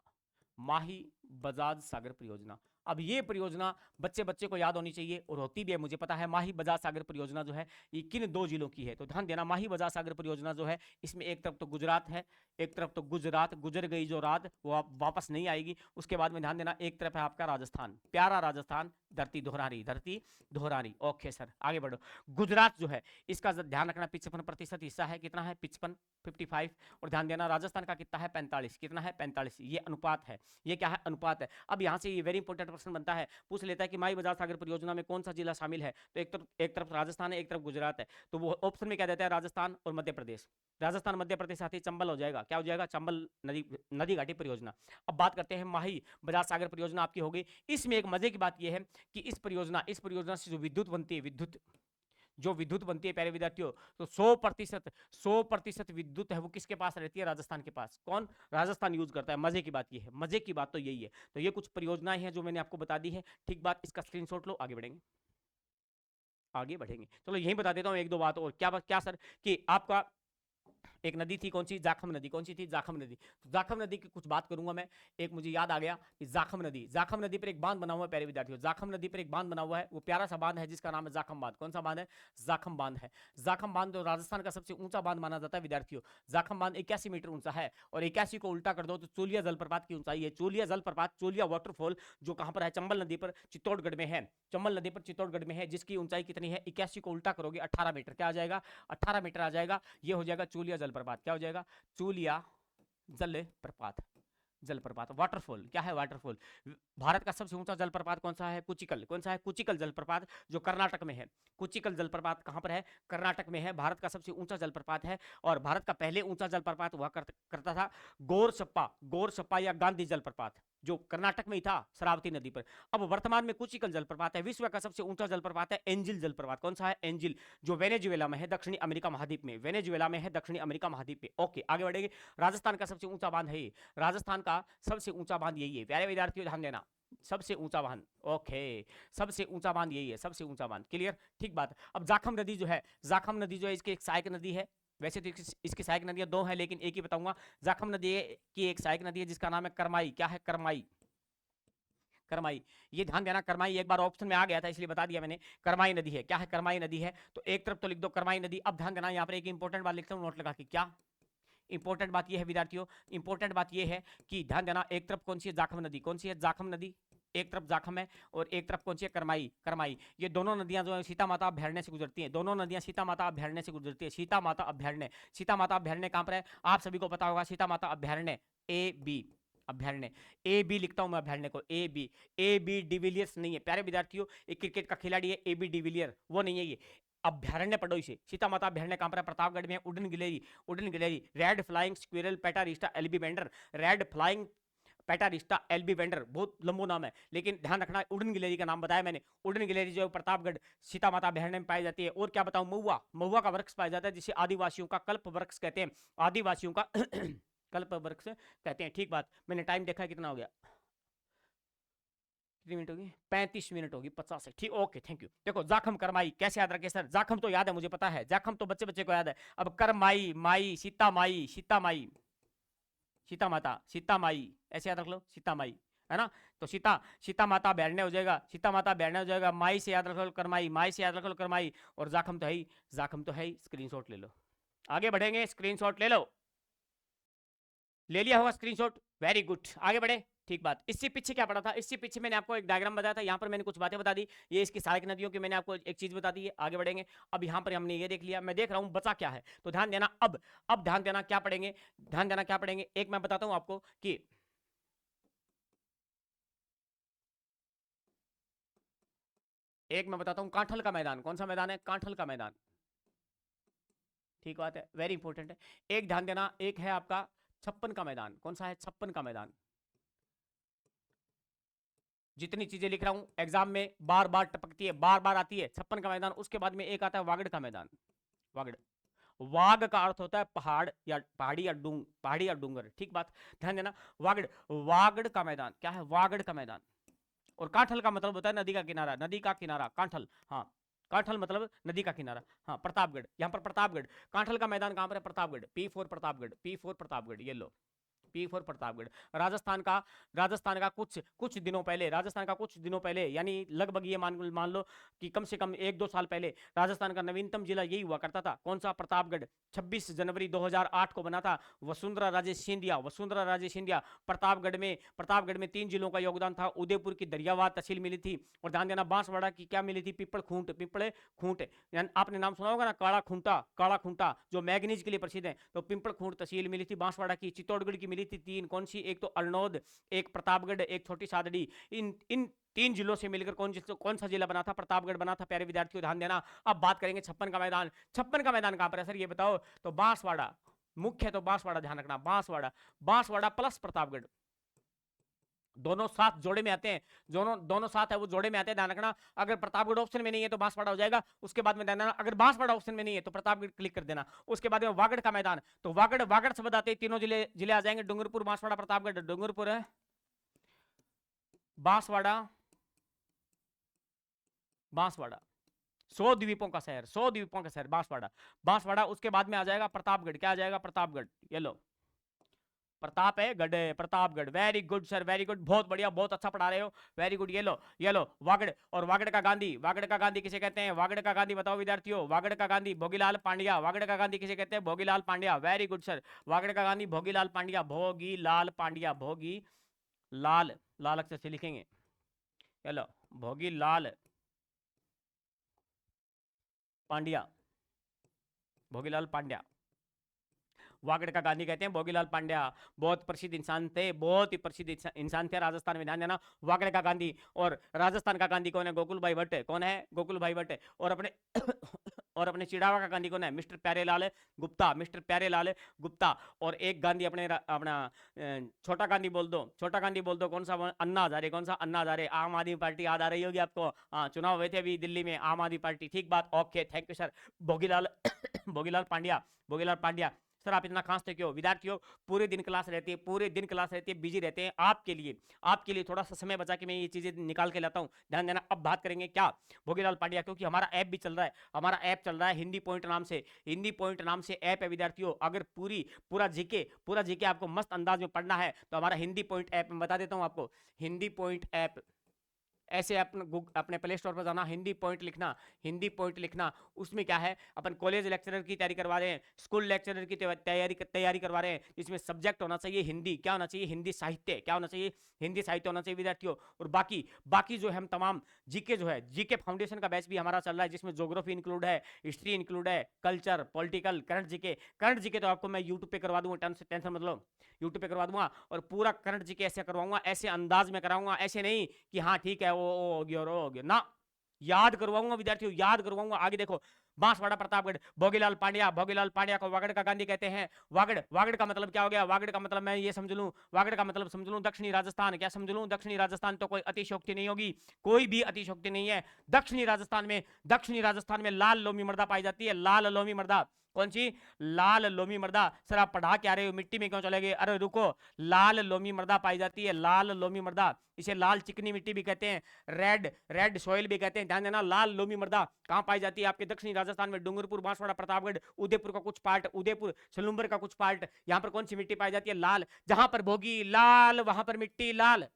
माही बजाज सागर परियोजना। अब ये परियोजना बच्चे बच्चे को याद होनी चाहिए और होती भी है, मुझे पता है। माही बजाज सागर परियोजना जो है ये किन दो जिलों की है? तो ध्यान देना, माही बजाज सागर परियोजना जो है इसमें एक तरफ तो गुजरात है, एक तरफ तो गुजरात, गुजर गई जो रात वो आप वापस नहीं आएगी। उसके बाद में ध्यान देना, एक तरफ है आपका राजस्थान, प्यारा राजस्थान, धरती दोहरानी, धरती दोहरानी। ओके सर, आगे बढ़ो। गुजरात जो है इसका ध्यान रखना 55% हिस्सा है, कितना है? 55, 55। और ध्यान देना राजस्थान का कितना है? 45। कितना है? 45। ये अनुपात है, ये क्या है? अनुपात है। अब यहां से ये वेरी इंपॉर्टेंट प्रश्न बनता है, पूछ लेता है कि माई बजाज सागर परियोजना में कौन सा जिला शामिल है? तो एक तरफ राजस्थान है, एक तरफ गुजरात है। तो वो ऑप्शन में क्या देता है? राजस्थान और मध्य प्रदेश। राजस्थान मध्य प्रदेश साथ ही चंबल हो जाएगा, क्या हो जाएगा? चंबल नदी घाटी परियोजना। अब बात करते हैं माही बजाज सागर परियोजना आपकी होगी। इसमें एक मजे की बात यह है कि इस परियोजना से जो विद्युत बनती है, विद्युत बनती है प्यारे विद्यार्थियों, तो 100% विद्युत है वो किसके पास रहती है? राजस्थान के पास। कौन? राजस्थान यूज करता है। मजे की बात ये है, मजे की बात तो यही है। तो ये कुछ परियोजनाएं हैं जो मैंने आपको बता दी है, ठीक बात। इसका स्क्रीनशॉट लो, आगे बढ़ेंगे, आगे बढ़ेंगे। चलो यही बता देता हूं एक दो बात और। क्या सर कि आपका एक नदी थी, कौन सी? जाखम नदी। कौन सी थी? जाखम नदी। तो जाखम नदी की कुछ बात करूंगा मैं। एक मुझे याद आ गया कि जाखम नदी पर एक बांध बना हुआ है प्यारे विद्यार्थियों। जाखम नदी पर एक बांध बना हुआ है, वो प्यारा सा बांध है जिसका नाम है जाखम बांध। कौन सा बांध है? जाखम बांध है। जाखम बांध जो राजस्थान का सबसे ऊंचा बांध माना जाता है विद्यार्थियों। जाखम बांध 81 मीटर ऊंचा है, और 81 को उल्टा कर दो तो चोलिया जलप्रपात की ऊंचाई है। चोलिया जलप्रपात, चोलिया वाटरफॉल, जो कहां पर है? चंबल नदी पर, चित्तौड़गढ़ में है। चंबल नदी पर चित्तौड़गढ़ में है, जिसकी ऊंचाई कितनी है? 81 को उल्टा करोगे 18 मीटर। क्या आ जाएगा? 18 मीटर आ जाएगा। ये हो जाएगा चोलिया जलप्रपात। क्या हो जाएगा? चोलिया जलप्रपात। जलप्रपात, वाटरफॉल। क्या है? वाटरफॉल। भारत का सबसे ऊंचा जलप्रपात कौन सा है? कुचिकल। कौन सा है? कुचिकल जलप्रपात, जो कर्नाटक में है। कुचिकल जलप्रपात कहां पर है? कर्नाटक में है। भारत का सबसे ऊंचा जलप्रपात है, और भारत का पहले ऊंचा जलप्रपात हुआ करता था गोरसप्पा या गांधी जलप्रपात, जो कर्नाटक में ही था, शरावती नदी पर। अब वर्तमान में कुचिकल जलप्रपात है। विश्व का सबसे ऊंचा जलप्रपात है एंजिल जलप्रपात। कौन सा है? एंजिल, जो वेनेजुएला में है, दक्षिणी अमेरिका महाद्वीप में। वेनेजुएला में है, दक्षिणी अमेरिका महाद्वीप में। ओके, आगे बढ़ेंगे। राजस्थान का सबसे ऊंचा बांध है ये। राजस्थान का सबसे ऊंचा बांध यही है। प्यारे विद्यार्थियों ध्यान देना, सबसे ऊंचा बांध। ओके, सबसे ऊंचा बांध यही है, सबसे ऊंचा बांध। क्लियर? ठीक बात। अब जाखम नदी जो है, जाखम नदी जो है, इसकी एक सहायक नदी है। वैसे तो इसकी सहायक नदियां दो हैं, लेकिन एक ही बताऊंगा। जाखम नदी की एक सहायक नदी है जिसका नाम है करमाई। क्या है? करमाई। करमाई, ये ध्यान देना, करमाई एक बार ऑप्शन में आ गया था इसलिए बता दिया मैंने। करमाई नदी है। क्या है? करमाई नदी है। तो एक तरफ तो लिख दो करमाई नदी। अब ध्यान देना, यहाँ पर एक इंपॉर्टेंट बात लिखता हूँ नोट लगा के। क्या इंपॉर्टेंट बात? ये है विद्यार्थियों, इंपॉर्टेंट बात ये है कि ध्यान देना, एक तरफ कौन सी है? जाखम नदी। कौन सी है? जाखम नदी। एक तरफ जाखम है और एक तरफ कौन सी है? करमाई। करमाई। ये दोनों नदियां जो है सीता माता अभ्यारण्य से गुजरती हैं। दोनों नदियां सीता माता अभ्यारण्य से गुजरती है। सीता माता अभ्यारण्य, सीता माता अभ्यारण्य कहां पर है? आप सभी को पता होगा, सीता माता अभ्यारण्य ए बी, अभ्यारण्य ए बी लिखता हूं मैं अभ्यारण्य को, A B. A B de Villiers नहीं है प्यारे विद्यार्थियों, एक क्रिकेट का खिलाड़ी है ए बी डिविलियर, वो नहीं है ये। अभ्यारण्य पढ़ो इसे। सीता माता अभ्यारण्य कहां पर है? प्रतापगढ़ में। उड़न गिलेरी, उड़न गिलेरी, red flying squirrel Petaurista albiventer, red flying Petaurista albiventer, बहुत लंबो नाम है, लेकिन ध्यान रखना उड़न गिलेरी का नाम बताया मैंने। उड़न गिलेरी जो प्रतापगढ़ सीता माता अभ्यारण्य में पाई जाती है। और क्या बताऊं? महुआ, महुआ का वृक्ष पाया जाता है, जिसे आदिवासियों का कल्प वृक्ष कहते हैं। आदिवासियों का कल्प वृक्ष कहते हैं। ठीक बात। मैंने टाइम देखा कितना हो गया, कितनी मिनट होगी? 35 मिनट होगी, 50 है। ठीक, ओके, थैंक यू। देखो, जाखम करमाई कैसे याद रखे सर? जाखम तो याद है, मुझे पता है, जाखम तो बच्चे बच्चे को याद है। अब करमाई, माई, सीता माई, सीता माई, सीता माता, सीता माई, ऐसे याद रख लो, सीता माई, है ना? तो सीता, सीता माता अभ्यारण्य हो जाएगा, सीता माता अभ्यारण्य हो जाएगा। माई से याद रख लो करमाई, माई से याद रख लो करमाई, और जाखम तो है ही, जाखम तो है ही। स्क्रीनशॉट ले लो, आगे बढ़ेंगे। स्क्रीनशॉट ले लो, ले लिया होगा स्क्रीनशॉट, वेरी गुड, आगे बढ़े। ठीक बात। इससे पीछे क्या पड़ा था? इससे पीछे मैंने आपको एक डायग्राम बताया था, यहाँ पर मैंने कुछ बातें बता दी। ये इसकी सहायक नदियों की मैंने आपको एक चीज बता दी है। आगे बढ़ेंगे। अब यहाँ पर हमने ये देख लिया, मैं देख रहा हूँ बचा क्या है, तो ध्यान देना। अब ध्यान देना क्या पढ़ेंगे, ध्यान देना क्या पढ़ेंगे। एक मैं बताता हूँ आपको कि एक मैं बताता हूँ कांठल का मैदान। कौन सा मैदान है? कांठल का मैदान। ठीक बात है, वेरी इंपॉर्टेंट है। एक ध्यान देना, एक है आपका छप्पन का मैदान। कौन सा है? छप्पन का मैदान। जितनी चीजें लिख रहा हूं एग्जाम में बार बार टपकती है, बार बार आती है। छप्पन का मैदान, उसके बाद में एक आता है वागड़ का मैदान। वागड़, वाग का अर्थ होता है पहाड़ या पहाड़ी या पहाड़ी या डूंगर। ठीक बात, ध्यान देना। वागड़, वागड़ का मैदान। क्या है? वागड़ का मैदान। और कांठल का मतलब होता है नदी का किनारा, नदी का किनारा, कांठल। हाँ, कांठल मतलब नदी का किनारा। हाँ, प्रतापगढ़, यहाँ पर प्रतापगढ़। कांठल का मैदान कहां पर है? Pratapgarh. P for Pratapgarh, P for Pratapgarh, ये लो, पी फॉर प्रतापगढ़। राजस्थान का कुछ दिनों पहले, राजस्थान का कुछ दिनों पहले, यानी लगभग ये मान लो कि कम से कम 1-2 साल पहले राजस्थान का नवीनतम जिला यही हुआ करता था। कौन सा? प्रतापगढ़। 26 जनवरी 2008 को बना था। वसुंधरा राजे सिंधिया, वसुंधरा राजे सिंधिया। प्रतापगढ़ में 3 जिलों का योगदान था। उदयपुर की दरियावाद तहसील मिली थी, और ध्यान देना बांसवाड़ा की क्या मिली थी? पिपड़ खूंट, पिपड़े खूंट। आपने नाम सुना होगा ना, काला खूंटा, काला खूंटा, जो मैग्नीज के लिए प्रसिद्ध है। तो पिंपड़ खूंट तहसील मिली थी बांसवाड़ा की। चित्तौड़गढ़ की मिली थी 3, कौन सी? एक तो अरनोद, एक प्रतापगढ़, एक छोटी सादड़ी। इन 3 जिलों से मिलकर कौन सा जिला बना था? प्रतापगढ़ बना था। प्यारे विद्यार्थियों ध्यान देना। अब बात करेंगे छप्पन का मैदान। छप्पन का मैदान कहां पर है सर, ये बताओ? तो बांसवाड़ा, मुख्य तो बांसवाड़ा, ध्यान रखना, बांसवाड़ा, बांसवाड़ा प्लस प्रतापगढ़, दोनों साथ जोड़े में आते हैं। दोनों साथ है वो जोड़े में आते हैं, ध्यान रखना। अगर प्रतापगढ़ ऑप्शन में नहीं है तो बांसवाड़ा हो जाएगा। उसके बाद में ध्यान देना, अगर बांसवाड़ा ऑप्शन में नहीं है तो प्रतापगढ़ क्लिक कर देना। उसके बाद में वागड़ का मैदान, तो वागड़ शब्द आते हैं, तीनों जिले आ जाएंगे, डूंगरपुर, बांसवाड़ा, प्रतापगढ़। डूंगरपुर है, बांसवाड़ा, बांसवाड़ा, 100 द्वीपों का शहर, 100 द्वीपों का शहर बांसवाड़ा। बांसवाड़ा, उसके बाद में आ जाएगा प्रतापगढ़। क्या आ जाएगा? प्रतापगढ़। ये लो, प्रताप है, गढ़ है, Pratapgarh. Very good sir, very good, बहुत बढ़िया, बहुत अच्छा पढ़ा रहे हो, वेरी गुड। ये लो, ये लो, वागड़। और वागड़ का गांधी, वागड़ का गांधी किसे कहते हैं? वागड़ का गांधी बताओ विद्यार्थियों, वागड़ का गांधी भोगीलाल पांड्या। वागड़ का गांधी किसे कहते हैं? Bhogilal Pandya. Very good sir, Vagad का गांधी भोगीलाल पांड्या, भोगीलाल पांड्या, भोगी लाल, लाल अक्षर से लिखेंगे। चलो, भोगीलाल पांड्या, भोगीलाल पांड्या, वागड़ का गांधी कहते हैं भोगीलाल पांड्या। बहुत प्रसिद्ध इंसान थे, बहुत ही प्रसिद्ध इंसान थे राजस्थान में, ध्यान देना। वागड़ का गांधी। और राजस्थान का गांधी कौन है? गोकुल भाई भट्ट। कौन है? गोकुल भाई भट्ट। और अपने और अपने चिड़ावा का गांधी कौन है? Mister Pyarelal Gupta, mister Pyarelal Gupta. और एक गांधी अपने अपना छोटा गांधी बोल दो, छोटा गांधी बोल दो, कौन सा? अन्ना हजारे। कौन सा? अन्ना हजारे। आम आदमी पार्टी याद आ रही होगी आपको, हाँ, चुनाव हुए थे अभी दिल्ली में, आम आदमी पार्टी, ठीक बात, okay, thank you sir. Bhogilal Bhogilal Pandya, Bhogilal Pandya. Sir आप इतना खांसते क्यों? विद्यार्थियों, पूरे दिन क्लास रहती है, पूरे दिन क्लास रहती है, बिजी रहते हैं, आपके लिए, आपके लिए थोड़ा सा समय बचा के मैं ये चीजें निकाल के लाता हूं, ध्यान देना। अब बात करेंगे क्या? भोगीलाल पांड्या, क्योंकि हमारा ऐप भी चल रहा है, हमारा ऐप चल रहा है हिंदी पॉइंट नाम से, हिंदी पॉइंट नाम से ऐप है विद्यार्थियों। अगर पूरा जीके आपको मस्त अंदाज में पढ़ना है तो हमारा हिंदी पॉइंट ऐप में बता देता हूं आपको, हिंदी पॉइंट ऐप। ऐसे अपने प्ले स्टोर पर जाना, हिंदी पॉइंट लिखना, हिंदी पॉइंट लिखना। उसमें क्या है, अपन कॉलेज लेक्चरर की तैयारी करवा रहे हैं, स्कूल लेक्चरर की तैयारी करवा रहे हैं, जिसमें सब्जेक्ट होना चाहिए हिंदी। क्या होना चाहिए? हिंदी साहित्य। क्या होना चाहिए? हिंदी साहित्य होना चाहिए विद्यार्थियों। और बाकी बाकी जो हम तमाम जीके जो है, जीके फाउंडेशन का बैच भी हमारा चल रहा है, जिसमें ज्योग्राफी इंक्लूड है, हिस्ट्री इंक्लूड है, culture, political, current GK. Current GK तो आपको मैं यूट्यूब पे करवा दूंगा, टेंशन मतलब यूट्यूब पे करवा दूंगा। और पूरा करंट जीके ऐसे करवाऊंगा, ऐसे अंदाज में कराऊंगा, ऐसे नहीं कि हाँ ठीक है वो हो गया और हो गया ना, याद करवाऊंगा विद्यार्थियों, याद करवाऊंगा। आगे देखो, बांसवाड़ा प्रतापगढ़, भोगीलाल पांड्या, भोगीलाल पांड्या को वागड़ का गांधी कहते हैं। वागड़, वागड़ का मतलब क्या हो गया? वागड़ का मतलब मैं ये समझ लूं, वागड़ का मतलब समझ लूं दक्षिणी राजस्थान। क्या समझ लूं? दक्षिणी राजस्थान। तो कोई अतिशोक्ति नहीं होगी, कोई भी अतिशोक्ति नहीं है। दक्षिणी राजस्थान में लाल लोमी मर्दा पाई जाती है, लाल लोमी मर्दा। कौन सी? लाल लोमी मर्दा। सर आप पढ़ा क्या रहे हो, मिट्टी में क्यों चले गए? अरे रुको, लाल लोमी मर्दा पाई जाती है, लाल लोमी मर्दा। इसे लाल चिकनी मिट्टी भी कहते हैं, रेड सॉइल भी कहते हैं, ध्यान देना। लाल लोमी मर्दा कहां पाई जाती है? आपके दक्षिणी राजस्थान में, डूंगरपुर, बांसवाड़ा, प्रतापगढ़, उदयपुर का कुछ पार्ट, उदयपुर सलूम्बर का कुछ पार्ट। यहां पर कौन सी मिट्टी पाई जाती है? लाल। जहां पर भोगी लाल, वहां पर मिट्टी लाल।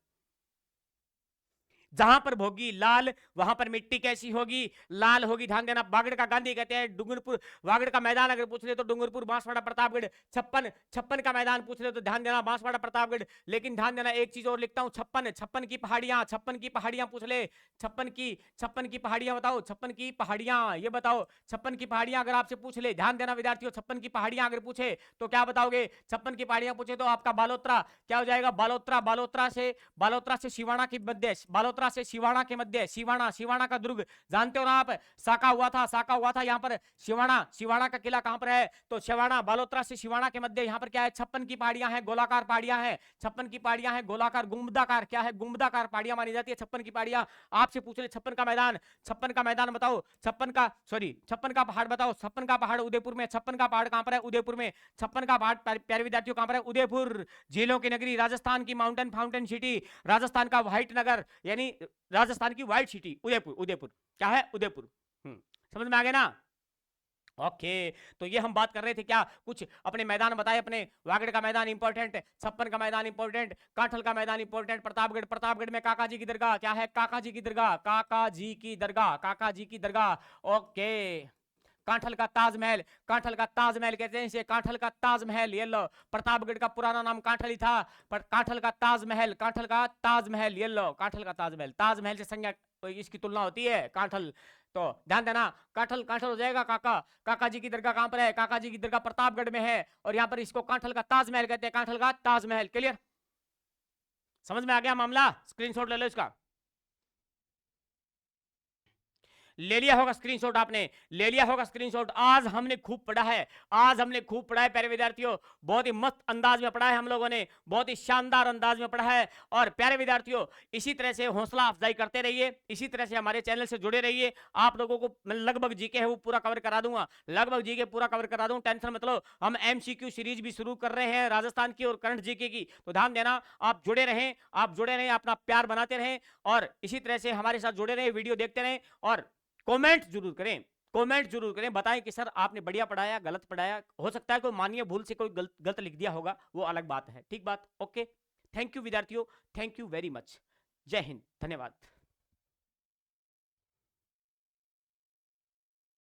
जहां पर भोगी लाल, वहां पर मिट्टी कैसी होगी? लाल होगी, ध्यान देना। वागड़ का गांधी कहते हैं डूंगरपुर, वागड़ का मैदान अगर पूछ ले तो डूंगरपुर, बांसवाड़ा, प्रतापगढ़। छप्पन, छप्पन का मैदान पूछ ले तो ध्यान देना बांसवाड़ा, प्रतापगढ़। लेकिन ध्यान देना, एक चीज और लिखता हूं, छप्पन, छप्पन की पहाड़ियां, छप्पन की पहाड़ियां पूछ ले, छप्पन की पहाड़ियां बताओ, छप्पन की पहाड़ियां, ये बताओ, छप्पन की पहाड़ियां अगर आपसे पूछ ले, ध्यान देना विद्यार्थियों, छप्पन की पहाड़ियां अगर पूछे तो क्या बताओगे? छप्पन की पहाड़ियां पूछे तो आपका बालोत्रा क्या हो जाएगा? बालोत्रा। बालोत्रा से सिवाना के मध्य, बालोत्रा से सिवाना के मध्य, सिवाना का दुर्ग जानते हो ना आप? साका हुआ था यहाँ पर। सिवाना का किला कहां पर है? तो सिवाना, बालोत्रा से सिवाना के मध्य यहाँ पर क्या है? छप्पन की पहाड़ियां हैं, गोलाकार पहाड़ियां हैं, छप्पन की पहाड़ियां हैं, गोलाकार, गुंबदाकार, क्या है? गुंबदाकार पहाड़ियां मानी जाती है छप्पन की पहाड़ियां। आपसे पूछ ले छप्पन का मैदान बताओ, छप्पन का पहाड़ बताओ, छप्पन का पहाड़ उदयपुर में, छप्पन का पहाड़ कहां पर है? उदयपुर में। छप्पन का पहाड़ प्यारे विद्यार्थियों कहां पर है? उदयपुर। झीलों की नगरी, राजस्थान की माउंटेन फाउंटेन सिटी, राजस्थान का व्हाइट नगर, यानी राजस्थान की व्हाइट सिटी, उदयपुर। उदयपुर क्या है? उदयपुर। समझ में आ गया ना? ओके, तो ये हम बात कर रहे थे क्या, कुछ अपने मैदान बताए अपने। वागड़ का मैदान इंपॉर्टेंट, छप्पन का मैदान इंपॉर्टेंट, काठल का मैदान इंपॉर्टेंट, प्रतापगढ़ में काका जी की दरगाह, क्या है? काका जी की दरगाह, काका जी की दरगाह, काका जी की दरगाह। ओके, काठल का ताजमहल, काठल का ताजमहल कहते हैं इसे, काठल का ताजमहल। ये लो, प्रतापगढ़ का पुराना नाम काठल ही था, पर काठल का ताजमहल, काठल का ताजमहल, ये लो, काठल का ताजमहल। ताजमहल से संज्ञा इसकी तुलना होती है काठल, तो ध्यान देना। काठल काठल हो जाएगा काका। काका जी की दरगाह कहां पर है? काका जी की दरगाह प्रतापगढ़ में है, और यहां पर इसको काठल का ताजमहल कहते हैं, काठल का ताजमहल। क्लियर? समझ में आ गया मामला? स्क्रीनशॉट ले लो इसका, ले लिया होगा स्क्रीनशॉट, आपने ले लिया होगा स्क्रीनशॉट। आज हमने खूब पढ़ा है, आज हमने खूब पढ़ा है प्यारे विद्यार्थियों, बहुत ही मस्त अंदाज में पढ़ा है हम लोगों ने, बहुत ही शानदार अंदाज में पढ़ा है। और प्यारे विद्यार्थियों, इसी तरह से हौसला अफजाई करते रहिए, इसी तरह से हमारे चैनल से जुड़े रहिए। आप लोगों को मैं लगभग जीके है वो पूरा कवर करा दूंगा, लगभग जीके पूरा कवर करा दूंगा, टेंशन मत लो। हम एमसीक्यू सीरीज भी शुरू कर रहे हैं राजस्थान की और करंट जीके की, तो ध्यान देना, आप जुड़े रहें, आप जुड़े रहें, अपना प्यार बनाते रहें, और इसी तरह से हमारे साथ जुड़े रहें, वीडियो देखते रहें। और कमेंट जरूर करें, कमेंट जरूर करें, बताएं कि सर आपने बढ़िया पढ़ाया, गलत पढ़ाया। हो सकता है कोई मानिए भूल से कोई गलत लिख दिया होगा, वो अलग बात है। ठीक बात, ओके। थैंक यू विद्यार्थियों, थैंक यू वेरी मच। जय हिंद, धन्यवाद।